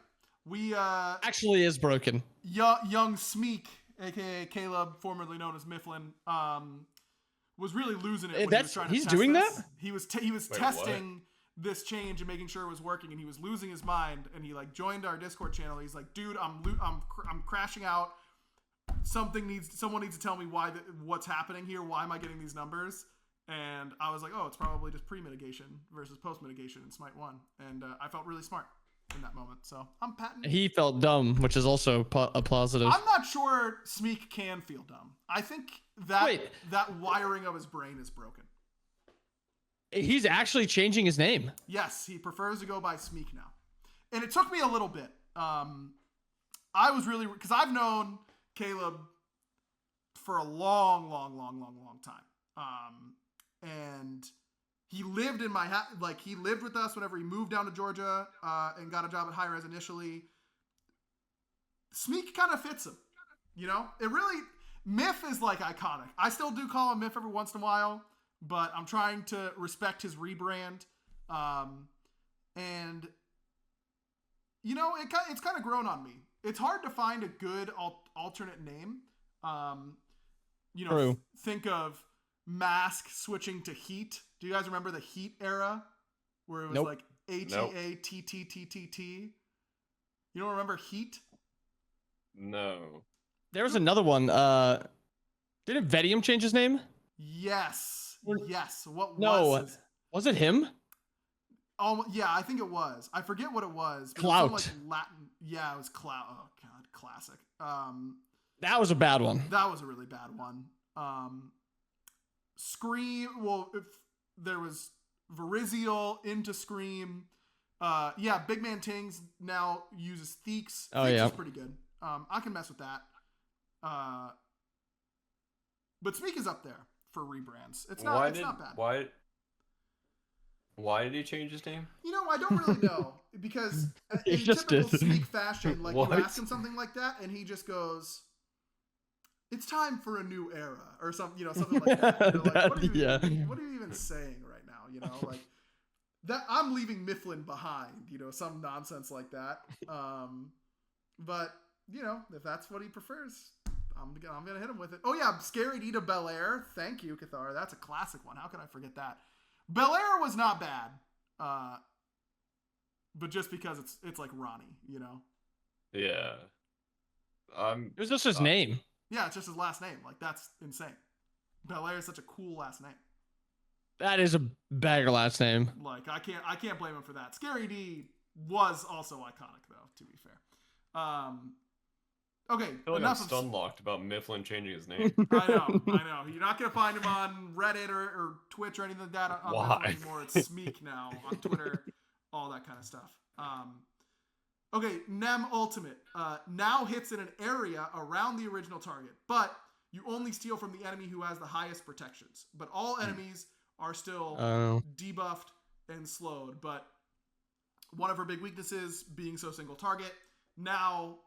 We actually is broken. Young Smeek, aka Caleb, formerly known as Mifflin, was really losing it when he was trying to he's test doing this. that? He was testing this change and making sure it was working, and he was losing his mind. And he like joined our Discord channel. He's like, "Dude, I'm crashing out. Someone needs to tell me what's happening here. Why am I getting these numbers?" And I was like, "Oh, it's probably just pre-mitigation versus post-mitigation in Smite 1." And I felt really smart in that moment. So I'm patting. He felt dumb, which is also a positive. I'm not sure Smeek can feel dumb. I think that wiring of his brain is broken. He's actually changing his name. Yes, he prefers to go by Smeek now. And it took me a little bit. I was really, because I've known Caleb for a long time. And he lived in my he lived with us whenever he moved down to Georgia and got a job at High Res initially. Smeek kind of fits him, you know. It really Miff is like iconic. I still do call him Miff every once in a while, but I'm trying to respect his rebrand. And you know, it's kind of grown on me. It's hard to find a good alternate name. You know, True. Think of Mask switching to Heat. Do you guys remember the Heat era where it was like HEATTTTT? You don't remember Heat? No. There was another one. Didn't Vedium change his name? Yes. Yes. Was it him? Oh yeah, I think it was. I forget what it was. Clout. It was some, like, Latin. Yeah, it was Clout. Oh god, classic. That was a bad one. That was a really bad one. Scream. Well, if there was Verizial into Scream. Yeah, Big Man Tings now uses Theeks. Oh, Theeks yeah. is pretty good. I can mess with that. But Smeek is up there for rebrands. It's not bad. Why did he change his name? You know, I don't really know, because in typical Smeek fashion, like you ask him something like that, and he just goes, "It's time for a new era," or something, you know, something like that. You know, like, what are you even saying right now? You know, like that. I'm leaving Mifflin behind. You know, some nonsense like that. But you know, if that's what he prefers, I'm gonna hit him with it. Oh yeah, Scary Dita Belair. Thank you, Cathar. That's a classic one. How can I forget that? Belair was not bad, but just because it's like Ronnie, you know. Yeah. It was just his name. Yeah, it's just his last name. Like, that's insane. Belair is such a cool last name. That is a bagger last name. Like, I can't blame him for that. Scary D was also iconic, though, to be fair. Okay, I feel like I'm stun-locked about Mifflin changing his name. I know. You're not going to find him on Reddit or Twitch or anything like that on Mifflin anymore. It's Smeek now on Twitter, all that kind of stuff. Okay, Nem Ultimate now hits in an area around the original target, but you only steal from the enemy who has the highest protections. But all enemies are still debuffed and slowed. But one of her big weaknesses being so single target. Now,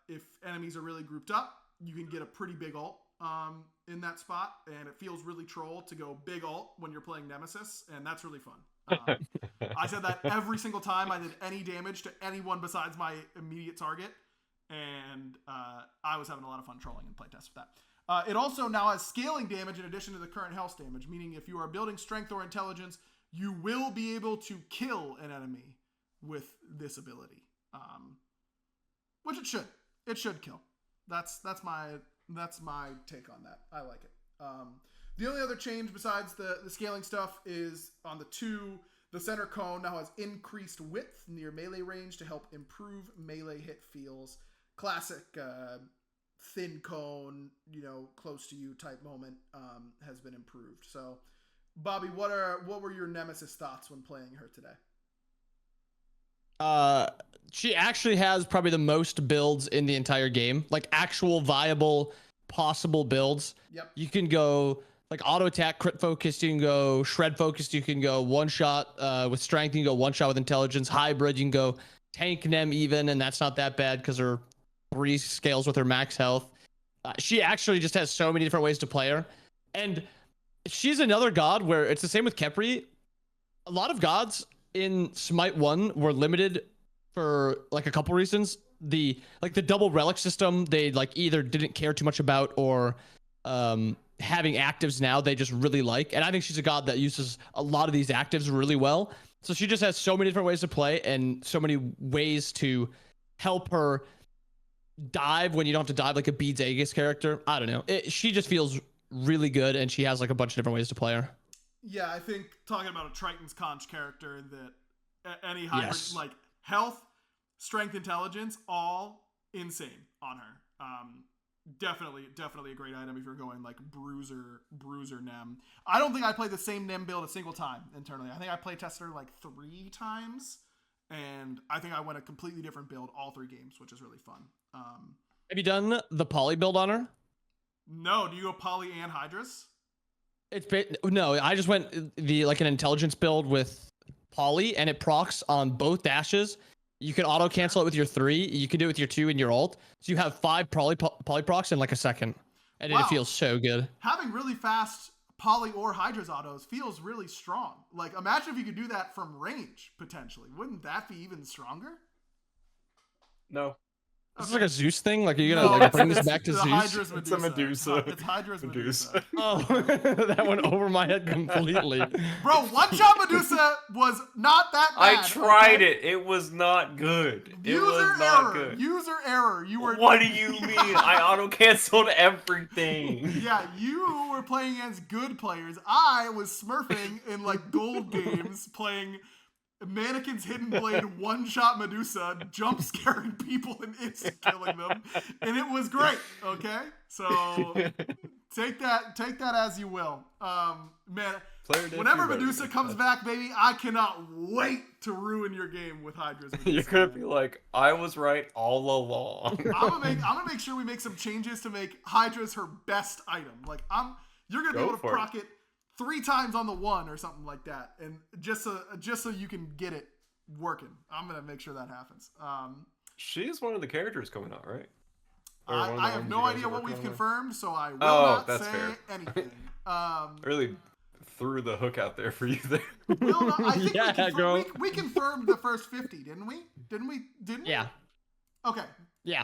if enemies are really grouped up, you can get a pretty big ult in that spot, and it feels really troll to go big ult when you're playing Nemesis, and that's really fun. I said that every single time I did any damage to anyone besides my immediate target, and I was having a lot of fun trolling in playtest with that. It also now has scaling damage in addition to the current health damage, meaning if you are building strength or intelligence, you will be able to kill an enemy with this ability, which it should. It should kill. That's my take on that. I like it. The only other change besides the scaling stuff is on the 2, the center cone now has increased width near melee range to help improve melee hit feels. Classic thin cone, close to you type moment has been improved. So, Bobby, what were your Nemesis thoughts when playing her today? She actually has probably the most builds in the entire game, like actual viable possible builds. Yep. You can go like auto attack, crit focused. You can go shred focused. You can go one shot with strength. You can go one shot with intelligence. Hybrid. You can go tank Nem even, and that's not that bad because her 3 scales with her max health. She actually just has so many different ways to play her, and she's another god where it's the same with Khepri. A lot of gods in Smite 1 were limited for like a couple reasons. The double relic system, they like either didn't care too much about, or having actives now they just really like. And I think she's a god that uses a lot of these actives really well. So she just has so many different ways to play and so many ways to help her dive when you don't have to dive like a Beads Aegis character. I don't know. She just feels really good, and she has like a bunch of different ways to play her. Yeah, I think talking about a Triton's Conch character that any hybrid, like health, strength, intelligence, all insane on her. Definitely a great item if you're going like bruiser Nem. I don't think I played the same Nem build a single time internally. I think I play tested her like 3 times, and I think I went a completely different build all 3 games, which is really fun. Have you done the poly build on her? No, do you go poly and Hydras? No, I just went an intelligence build with poly, and it procs on both dashes. You can auto cancel it with your 3. You can do it with your 2 and your ult. So you have 5 poly procs in like a second, and it feels so good. Having really fast poly or Hydras autos feels really strong. Like, imagine if you could do that from range potentially. Wouldn't that be even stronger? No. This is like a Zeus thing? Like, are you gonna bring this back to Zeus? Hydra's Medusa. It's a Medusa. It's Hydra's Medusa. Oh, that went over my head completely. Bro, one-shot Medusa was not that bad. I tried it. It was not good. User error. You were. What do you mean? I auto-canceled everything. Yeah, you were playing against good players. I was smurfing in like gold games, playing Mannequin's Hidden Blade one-shot Medusa, jump scaring people and instant killing them, and it was great. Okay, so take that as you will. Man, whenever Medusa comes back, baby, I cannot wait to ruin your game with Hydra's Medusa. You're gonna be like, I was right all along. I'm gonna make sure we make some changes to make Hydra's her best item. Like you're gonna be able to proc it 3 times on the 1 or something like that, and just so you can get it working. I'm gonna make sure that happens. She's one of the characters coming out, right? I have no idea what we've confirmed, so I will not say anything. Really threw the hook out there for you there. I think we confirmed the first 50, didn't we? Didn't we? Yeah. Okay. Yeah.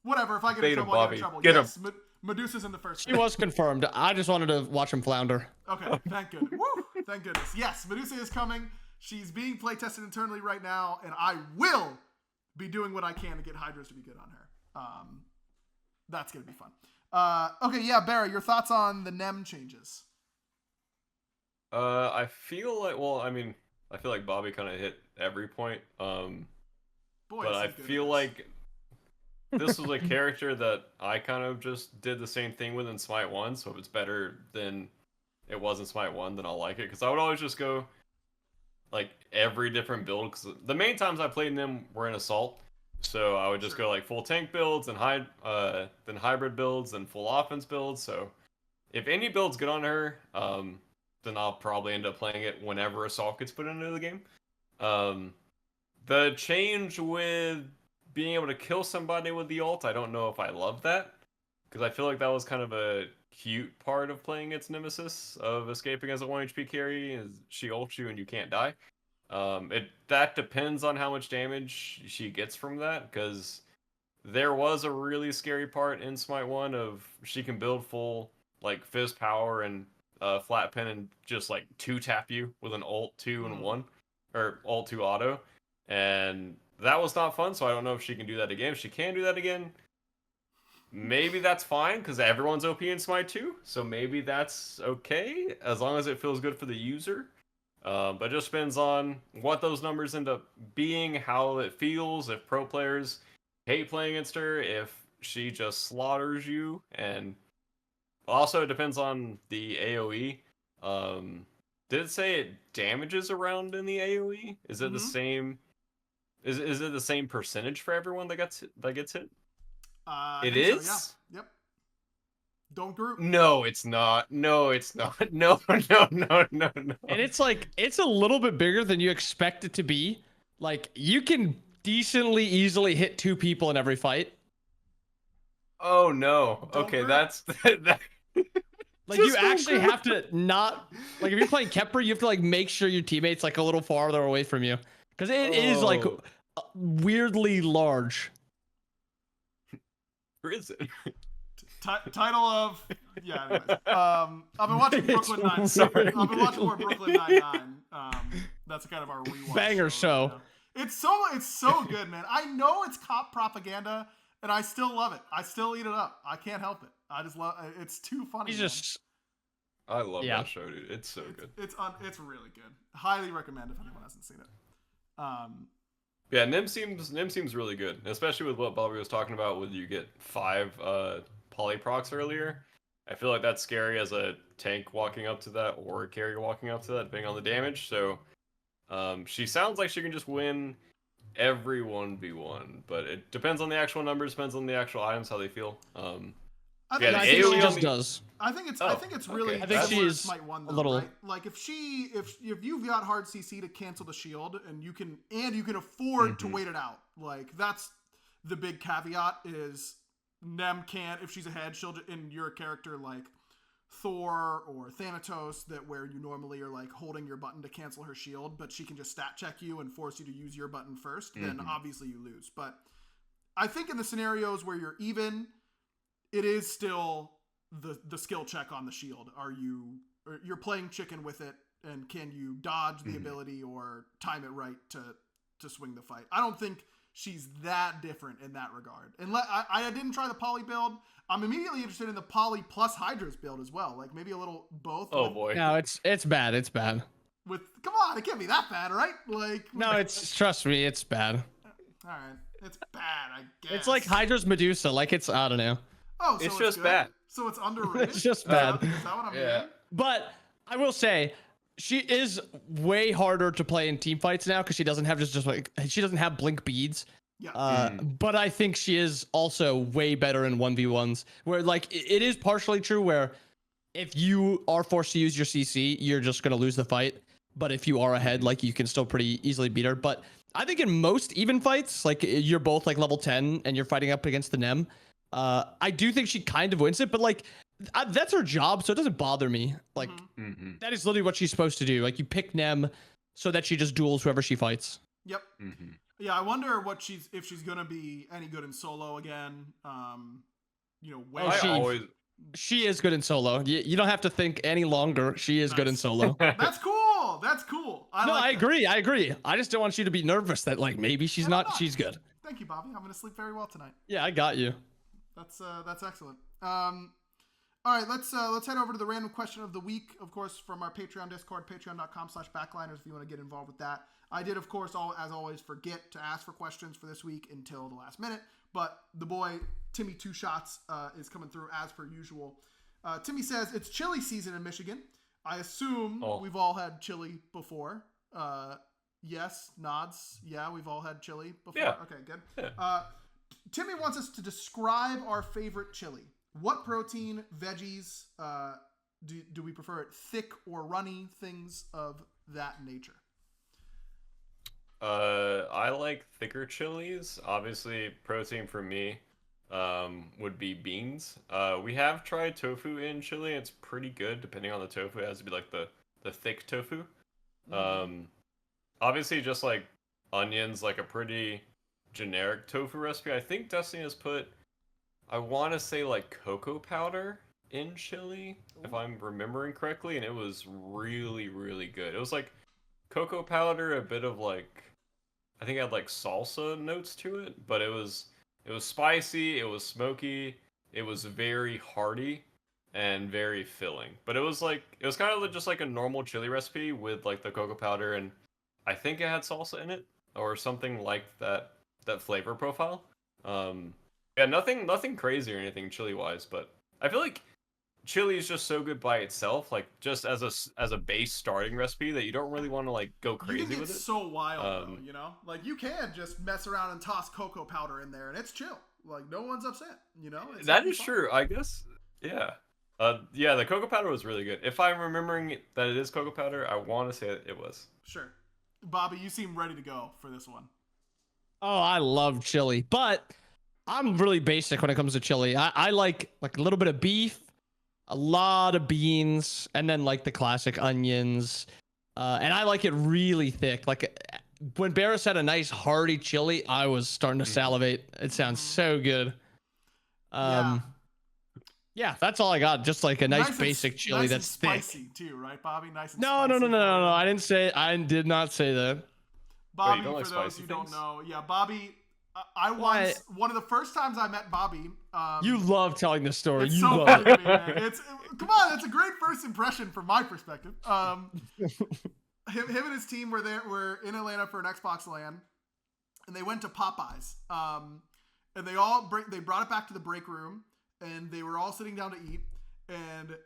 Whatever. If I get in trouble, I get in trouble. Get yes, Medusa's in the first. She was confirmed. I just wanted to watch him flounder. Okay, thank goodness. Woo! Thank goodness. Yes, Medusa is coming. She's being play tested internally right now, and I will be doing what I can to get Hydras to be good on her. That's gonna be fun. Okay, yeah, Barry, your thoughts on the Nem changes? I feel like Bobby kind of hit every point. But I feel like this was a character that I kind of just did the same thing with in Smite 1, so if it's better than it was in Smite 1, then I'll like it. Because I would always just go, like every different build. Cause the main times I played them were in assault, so I would just go like full tank builds and then hybrid builds and full offense builds. So if any builds good on her, then I'll probably end up playing it whenever assault gets put into the game. The change with being able to kill somebody with the ult, I don't know if I love that, because I feel like that was kind of a cute part of playing its Nemesis, of escaping as a 1 HP carry, is she ults you and you can't die. That depends on how much damage she gets from that, because there was a really scary part in Smite 1 of she can build full like fizz power and flat pen and just like 2-tap you with an ult 2 and 1, or ult 2 auto, and that was not fun. So I don't know if she can do that again. If she can do that again, maybe that's fine, because everyone's OP in Smite 2, so maybe that's okay as long as it feels good for the user. But it just depends on what those numbers end up being, how it feels, if pro players hate playing against her, if she just slaughters you, and also it depends on the AoE. Did it say it damages around in the AoE? Is it the same? Is it the same percentage for everyone that gets hit? It is? So, yeah. Yep. Don't group. No, it's not. No, it's not. No, no, no, no, no. And it's like, it's a little bit bigger than you expect it to be. Like, you can decently easily hit 2 people in every fight. Oh no. Don't Okay, group. that's that. Like, you actually have to not, like, if you're playing Khepri, you have to like make sure your teammate's like a little farther away from you, because it is like weirdly large. Where is it? Title of anyways. I've been watching Brooklyn Nine. Sorry. I've been watching more Brooklyn Nine-Nine. That's kind of our rewatch. Banger show. Right now. It's so good, man. I know it's cop propaganda, and I still love it. I still eat it up. I can't help it. I just love. It's too funny. He's just. I love that show, dude. It's so good. It's really good. Highly recommend if anyone hasn't seen it. Yeah, Nim seems really good, especially with what Bobby was talking about. With you get 5 polyprocs earlier. I feel like that's scary as a tank walking up to that, or a carry walking up to that, depending on the damage. So, she sounds like she can just win every 1v1, but it depends on the actual numbers, depends on the actual items, how they feel. I think she just does. I think it's really. Okay. I think she's Smite 1, though, a little. right? Like if you've got hard CC to cancel the shield, and you can afford to wait it out. Like that's the big caveat is Nem can't, if she's ahead, she'll in your character like Thor or Thanatos, that where you normally are like holding your button to cancel her shield, but she can just stat check you and force you to use your button first. Then obviously you lose. But I think in the scenarios where you're even, it is still the skill check on the shield. You're playing chicken with it, and can you dodge the ability or time it right to swing the fight? I don't think she's that different in that regard. And I didn't try the poly build. I'm immediately interested in the poly plus Hydra's build as well. Like maybe a little both. Oh boy. No, it's bad. It's bad. Come on, it can't be that bad, right? Like no, trust me, it's bad. All right, it's bad. I guess it's like Hydra's Medusa. Like it's, I don't know. Oh, so it's just good. Bad. So it's underrated. It's just bad. Is that what I'm hearing? But I will say, she is way harder to play in team fights now because she doesn't have she doesn't have blink beads. Yeah. But I think she is also way better in 1v1s, where like it is partially true where if you are forced to use your CC, you're just gonna lose the fight. But if you are ahead, like you can still pretty easily beat her. But I think in most even fights, like you're both like level 10 and you're fighting up against the Nem, I do think she kind of wins it, but like that's her job, so it doesn't bother me. Like that is literally what she's supposed to do. Like you pick Nem so that she just duels whoever she fights. Yep. Yeah, I wonder if she's gonna be any good in solo again. She is good in solo. You don't have to think any longer. She is good in solo. That's cool. That's cool. I agree. I just don't want you to be nervous that like maybe she's not. She's good. Thank you, Bobby. I'm gonna sleep very well tonight. Yeah, I got you. That's excellent. All right, let's head over to the random question of the week, of course, from our Patreon Discord, patreon.com/backliners, if you want to get involved with that. I did, of course, as always, forget to ask for questions for this week until the last minute, but the boy, Timmy Two Shots, is coming through as per usual. Timmy says, it's chili season in Michigan. I assume we've all had chili before. Yes, nods. Yeah, we've all had chili before. Yeah. Okay, good. Yeah. Timmy wants us to describe our favorite chili. What protein, veggies, do we prefer it thick or runny? Things of that nature. I like thicker chilies. Obviously, protein for me would be beans. We have tried tofu in chili. It's pretty good, depending on the tofu. It has to be like the thick tofu. Obviously, just like onions, like a pretty generic tofu recipe. I think Destiny has put, I want to say like cocoa powder in chili, if I'm remembering correctly, and it was really, really good. It was like cocoa powder, a bit of like, I think it had like salsa notes to it, but it was spicy, it was smoky, it was very hearty and very filling. But it was kind of just like a normal chili recipe with like the cocoa powder, and I think it had salsa in it or something like that flavor profile. Yeah, nothing crazy or anything chili wise, but I feel like chili is just so good by itself, like just as a base starting recipe, that you don't really want to like go crazy with it. It's so wild though, you know? Like you can just mess around and toss cocoa powder in there and it's chill. Like no one's upset, you know? That is true, I guess. Yeah. Yeah, the cocoa powder was really good. If I'm remembering that it is cocoa powder, I want to say it was. Sure. Bobby, you seem ready to go for this one. Oh, I love chili, but I'm really basic when it comes to chili. I like a little bit of beef, a lot of beans, and then like the classic onions. And I like it really thick. Like when Barris had a nice hearty chili, I was starting to salivate. It sounds so good. Yeah, that's all I got. Just like a nice basic chili that's spicy too, right, Bobby? Nice and No. spicy. No. I did not say that. Bobby, Wait, for those who don't know, yeah, Bobby. One of the first times I met Bobby. You love telling this story. It's you so love funny it. to me, man. Come on, it's a great first impression from my perspective. Him and his team were in Atlanta for an Xbox LAN, and they went to Popeyes. And they brought it back to the break room, and they were all sitting down to eat. And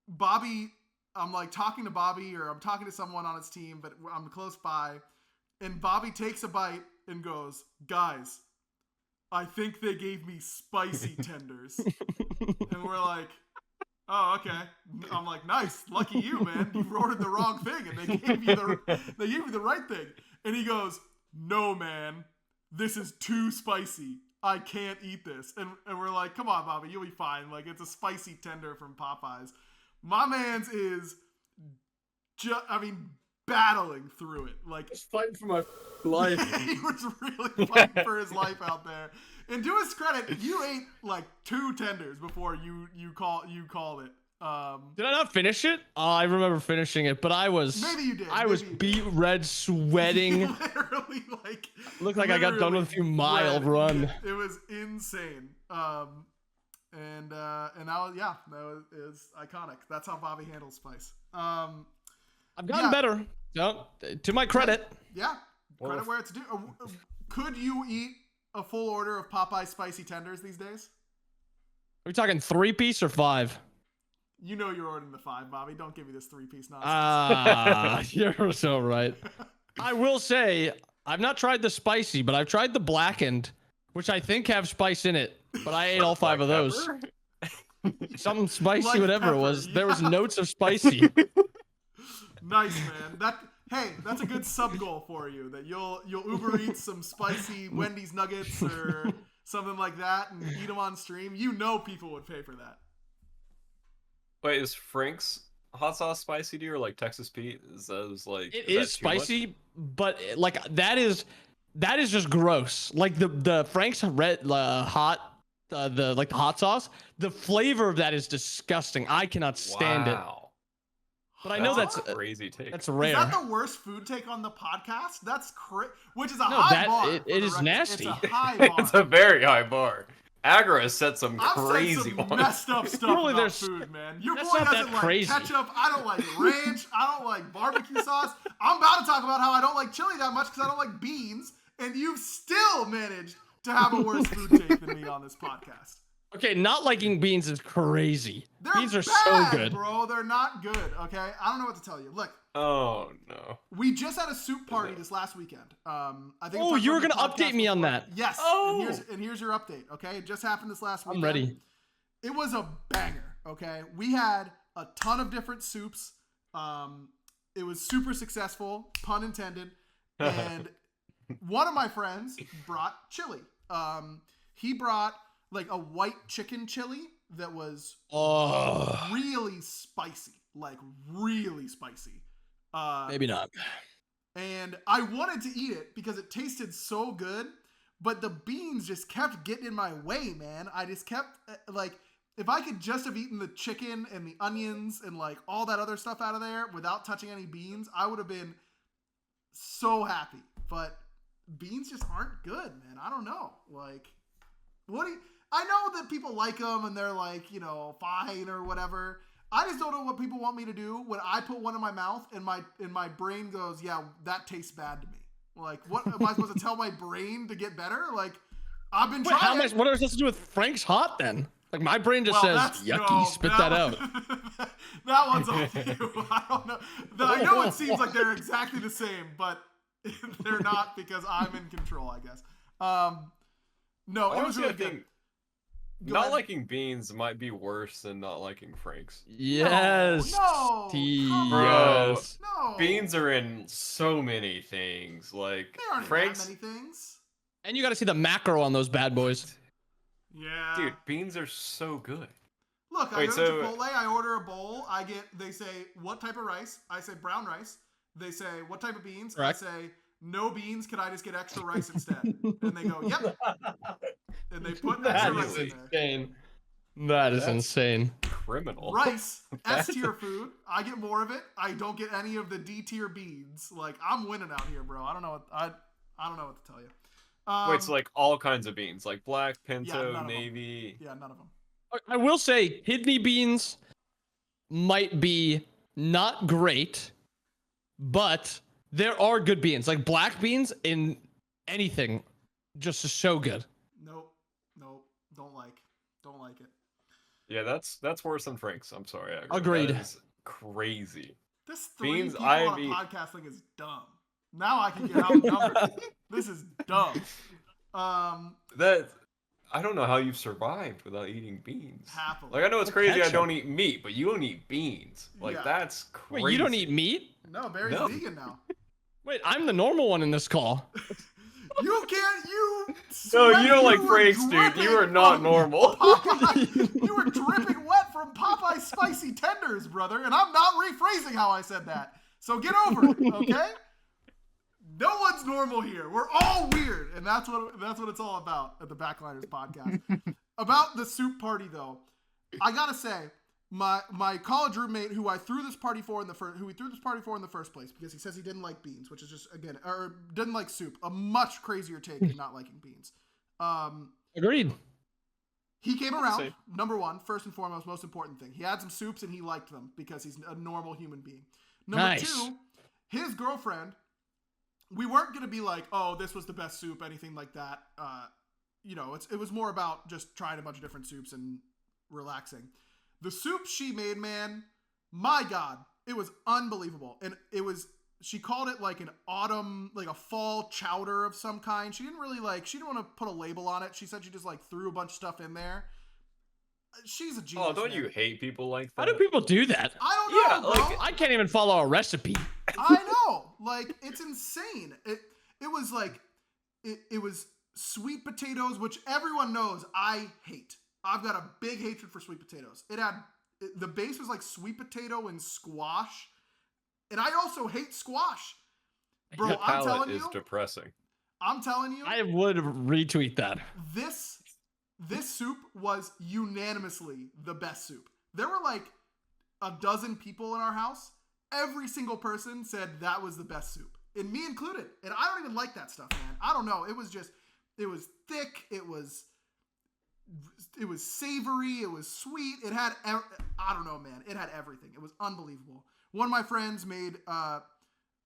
Bobby, I'm like talking to Bobby, or I'm talking to someone on his team, but I'm close by, and Bobby takes a bite and goes, "Guys, I think they gave me spicy tenders." And we're like, "Oh, okay." I'm like, "Nice, lucky you, man. You ordered the wrong thing, and they gave you the right thing." And he goes, "No, man, this is too spicy. I can't eat this." And we're like, "Come on, Bobby, you'll be fine. Like, it's a spicy tender from Popeyes." My man's is battling through it. Like, Just fighting for my life. He was really fighting for his life out there. And to his credit, you ate like 2 tenders before you called it. Did I not finish it? I remember finishing it, but I was maybe you did. I was beat red, sweating. Literally, like Looked like I got done with a few mile run. It was insane. And that was iconic. That's how Bobby handles spice. I've gotten better. No, to my credit. Yeah, credit where it's due. Could you eat a full order of Popeye spicy tenders these days? Are we talking 3-piece or 5? You know you're ordering the 5, Bobby. Don't give me this 3-piece nonsense. You're so right. I will say, I've not tried the spicy, but I've tried the blackened, which I think have spice in it. But I ate all 5 of those. Something spicy, like whatever it was. There was notes of spicy. Nice, man. That's a good sub goal for you. That you'll Uber Eats some spicy Wendy's nuggets or something like that and eat them on stream. You know people would pay for that. Wait, is Frank's hot sauce spicy to you, or like Texas Pete? It is spicy, but like that is just gross. Like the Frank's red hot the hot sauce, the flavor of that is disgusting. I cannot stand it. But I know that's a crazy take. That's rare. Is that the worst food take on the podcast? That's which is a high bar. It is nasty. It's a high bar. It's a very high bar. Agra has set some crazy ones. Messed up stuff really, about food, man. Your boy not doesn't like crazy. ketchup. I don't like ranch. I don't like barbecue sauce. I'm about to talk about how I don't like chili that much because I don't like beans. And you've still managed to have a worse food take than me on this podcast. Okay, not liking beans is crazy. They're Beans are bad, so good. bro. They're not good. Okay, I don't know what to tell you. Look, Oh no. we just had a soup party this last weekend. I think. Oh, I talked you were about gonna the podcast update me on before. that. Yes. Oh. And here's your update. Okay, it just happened this last weekend. I'm ready. It was a banger. Okay, we had a ton of different soups. It was super successful, pun intended. And one of my friends brought chili. He brought like a white chicken chili that was really spicy, like really spicy. Maybe not. And I wanted to eat it because it tasted so good, but the beans just kept getting in my way, man. I just kept like, if I could just have eaten the chicken and the onions and like all that other stuff out of there without touching any beans, I would have been so happy. But beans just aren't good, man. I don't know. Like, I know that people like them and they're like, you know, fine or whatever. I just don't know what people want me to do when I put one in my mouth and my brain goes, yeah, that tastes bad to me. Like, what am I supposed to tell my brain to get better? Like, I've been trying. What are we supposed to do with Frank's Hot then? Like, my brain just says, yucky, spit that out. That one's on you. I don't know. I know it seems like they're exactly the same, but they're not because I'm in control, I guess. No, it was really good. Not liking beans might be worse than not liking Frank's. Yes. No. Yes. No. Beans are in so many things. Like They aren't in Frank's. that many things. And you got to see the macro on those bad boys. Yeah. Dude, beans are so good. Look, I go to Chipotle, I order a bowl, they say, what type of rice? I say brown rice. They say, what type of beans? Correct. I say, no beans, can I just get extra rice instead? And they go, yep. And they put extra rice in there. Insane. That's insane. Criminal. Rice, S tier food. I get more of it. I don't get any of the D tier beans. Like, I'm winning out here, bro. I don't know what to tell you. Wait, so like all kinds of beans, like black, pinto, none of navy. Yeah, none of them. I will say kidney beans might be not great, but there are good beans. Like black beans in anything, just so good. Nope. Don't like it. Yeah, that's worse than Frank's. I'm sorry. Agreed. That is crazy. This three Beans, people on a podcast thing is dumb. Now I can get out numbers. This is dumb. That I don't know how you've survived without eating beans. Happily. Like I know it's crazy Ketchup. I don't eat meat, but you don't eat beans. Like Yeah. that's crazy. Wait, you don't eat meat? No, Barry's No. vegan now. Wait, I'm the normal one in this call. You can't. No, you don't like were Frank's, dude. dripping You are not from normal. You were dripping wet from Popeye's spicy tenders, brother, and I'm not rephrasing how I said that. So get over it, okay? No one's normal here. We're all weird, and that's what it's all about at the Backliners podcast. About the soup party, though, I gotta say, my college roommate, who we threw this party for in the first place, because he says he didn't like beans, which is just or didn't like soup, a much crazier take than not liking beans. Agreed. He came around. Same. Number one, first and foremost, most important thing. He had some soups and he liked them because he's a normal human being. Number two, his girlfriend. We weren't gonna be like, oh, this was the best soup, anything like that. It was more about just trying a bunch of different soups and relaxing. The soup she made, man, my God, it was unbelievable. And she called it like an autumn, like a fall chowder of some kind. She didn't want to put a label on it. She said she just like threw a bunch of stuff in there. She's a genius. Oh, don't man. you hate people like that? How do people do that? I don't know, bro. I can't even follow a recipe. I know. Like, it's insane. It was like, it was sweet potatoes, which everyone knows I hate. I've got a big hatred for sweet potatoes. The base was like sweet potato and squash. And I also hate squash. Bro, Your I'm telling palate is you. depressing. I'm telling you. I would retweet that. This soup was unanimously the best soup. There were like a dozen people in our house. Every single person said that was the best soup, and me included. And I don't even like that stuff, man. I don't know. It was thick. It was savory. It was sweet. It had, I don't know, man. It had everything. It was unbelievable. One of my friends made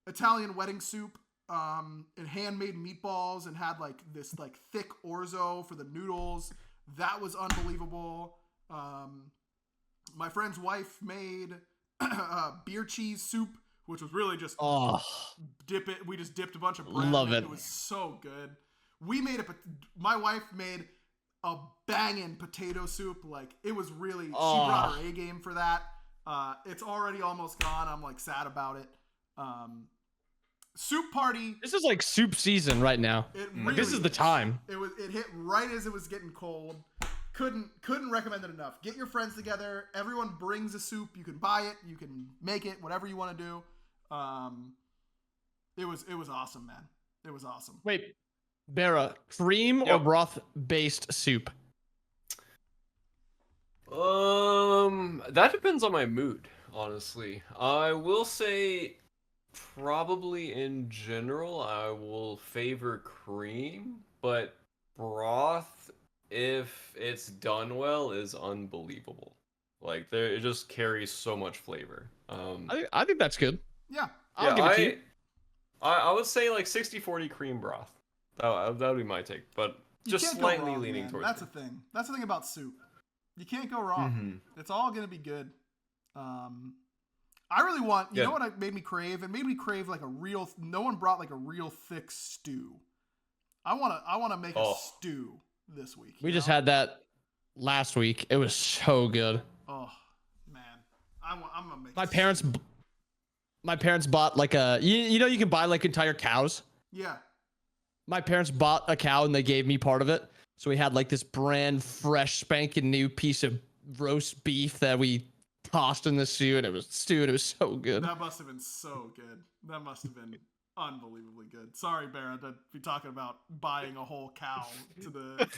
Italian wedding soup and handmade meatballs and had like this like thick orzo for the noodles. That was unbelievable. My friend's wife made beer cheese soup, which was really just dip it. We just dipped a bunch of bread. Love in it. It was so good. My wife made a banging potato soup. Like, it was really, she brought her A game for that. It's already almost gone. I'm like sad about it. Soup party. This is like soup season right now. Really this is the time. It hit right as it was getting cold. Couldn't recommend it enough. Get your friends together. Everyone brings a soup. You can buy it. You can make it. Whatever you want to do. It was awesome, man. It was awesome. Wait, Bera, cream or broth based soup? That depends on my mood, honestly. I will say probably in general I will favor cream, but broth, if it's done well, is unbelievable. Like, it just carries so much flavor. I think that's good. Yeah. I'll give it to you. I would say like 60-40 cream broth. That would be my take, but just slightly leaning towards. That's the thing. That's the thing about soup. You can't go wrong. Mm-hmm. It's all gonna be good. I really want. You know what it made me crave? It made me crave like a real. No one brought like a real thick stew. I wanna make a stew this week. We just had that last week. It was so good. Oh man, I'm gonna make. My parents bought like a. You know you can buy like entire cows. Yeah. My parents bought a cow and they gave me part of it. So we had like this brand fresh spanking new piece of roast beef that we tossed in the stew, and it was so good. That must have been so good. That must have been unbelievably good. Sorry, Barra, to be talking about buying a whole cow to the to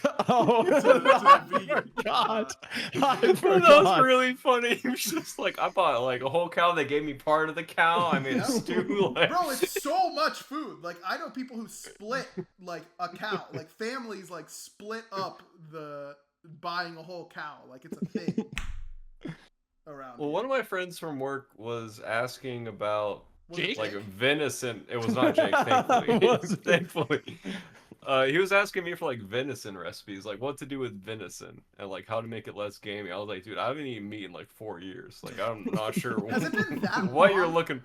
the vegan. God, that was really funny. It was just like, I bought like a whole cow. They gave me part of the cow. I made a stew. Like... Bro, it's so much food. Like, I know people who split like a cow. Like, families like split up the buying a whole cow. Like, it's a thing around. Well, one of my friends from work was asking about Jake? like venison. It was not Jake, thankfully. He was asking me for like venison recipes, like what to do with venison and like how to make it less gamey. I was like, dude, I haven't eaten meat in like 4 years. Like, I'm not sure Has it been that what long? you're looking.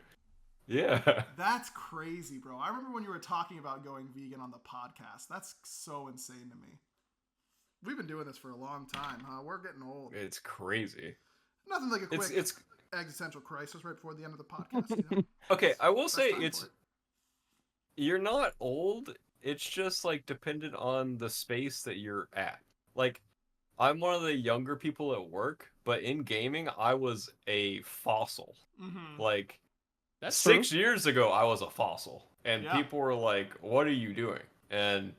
Yeah. That's crazy, bro. I remember when you were talking about going vegan on the podcast. That's so insane to me. We've been doing this for a long time, huh? We're getting old. It's crazy. Nothing like a quick existential crisis right before the end of the podcast. You know? Okay, I will say you're not old. It's just like dependent on the space that you're at. Like, I'm one of the younger people at work, but in gaming, I was a fossil. Mm-hmm. Like, that's 6 years ago, I was a fossil, and people were like, "What are you doing?" And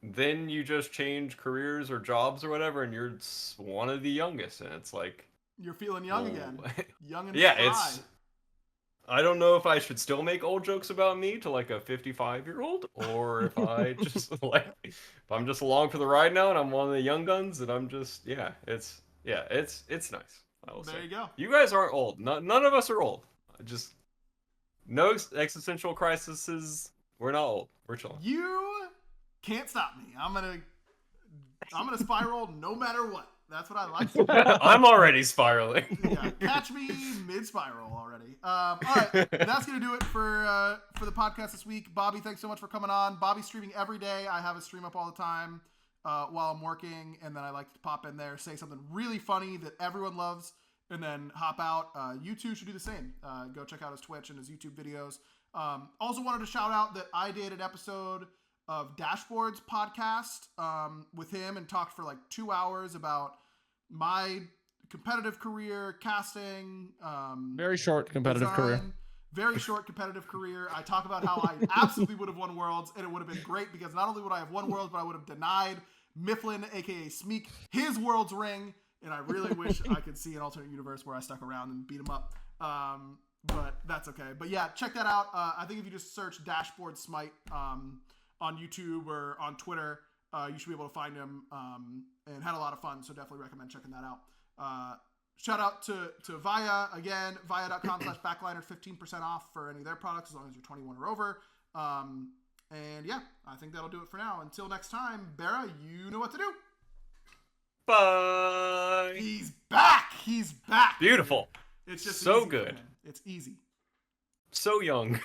then you just change careers or jobs or whatever, and you're one of the youngest, and it's like. You're feeling young again. Young and yeah, spry. I don't know if I should still make old jokes about me to like a 55-year-old, or if I just if I'm just along for the ride now and I'm one of the young guns and I'm just it's nice. I will say. There you go. You guys aren't old. None of us are old. Just no existential crises. We're not old. We're chilling. You can't stop me. I'm gonna spiral no matter what. That's what I like. I'm already spiraling. Yeah, catch me mid-spiral already. All right, that's gonna do it for the podcast this week. Bobby, thanks so much for coming on. Bobby's streaming every day. I have a stream up all the time while I'm working, and then I like to pop in there, say something really funny that everyone loves, and then hop out. You two should do the same. Go check out his Twitch and his YouTube videos. Also wanted to shout out that I did an episode of Dashboard's podcast with him and talked for like 2 hours about my competitive career, casting. Very short competitive career. Very short competitive career. I talk about how I absolutely would have won Worlds, and it would have been great because not only would I have won Worlds, but I would have denied Mifflin, aka Smeek, his Worlds ring. And I really wish I could see an alternate universe where I stuck around and beat him up. But that's okay. But yeah, check that out. I think if you just search Dashboard Smite on YouTube or on Twitter, you should be able to find him, and had a lot of fun, so definitely recommend checking that out. Shout out to Via, again, via.com/backliner, 15% off for any of their products as long as you're 21 or over. And yeah, I think that'll do it for now. Until next time, Barra, you know what to do. Bye. He's back. He's back. Beautiful. It's just So easy for good. him. It's easy. So young.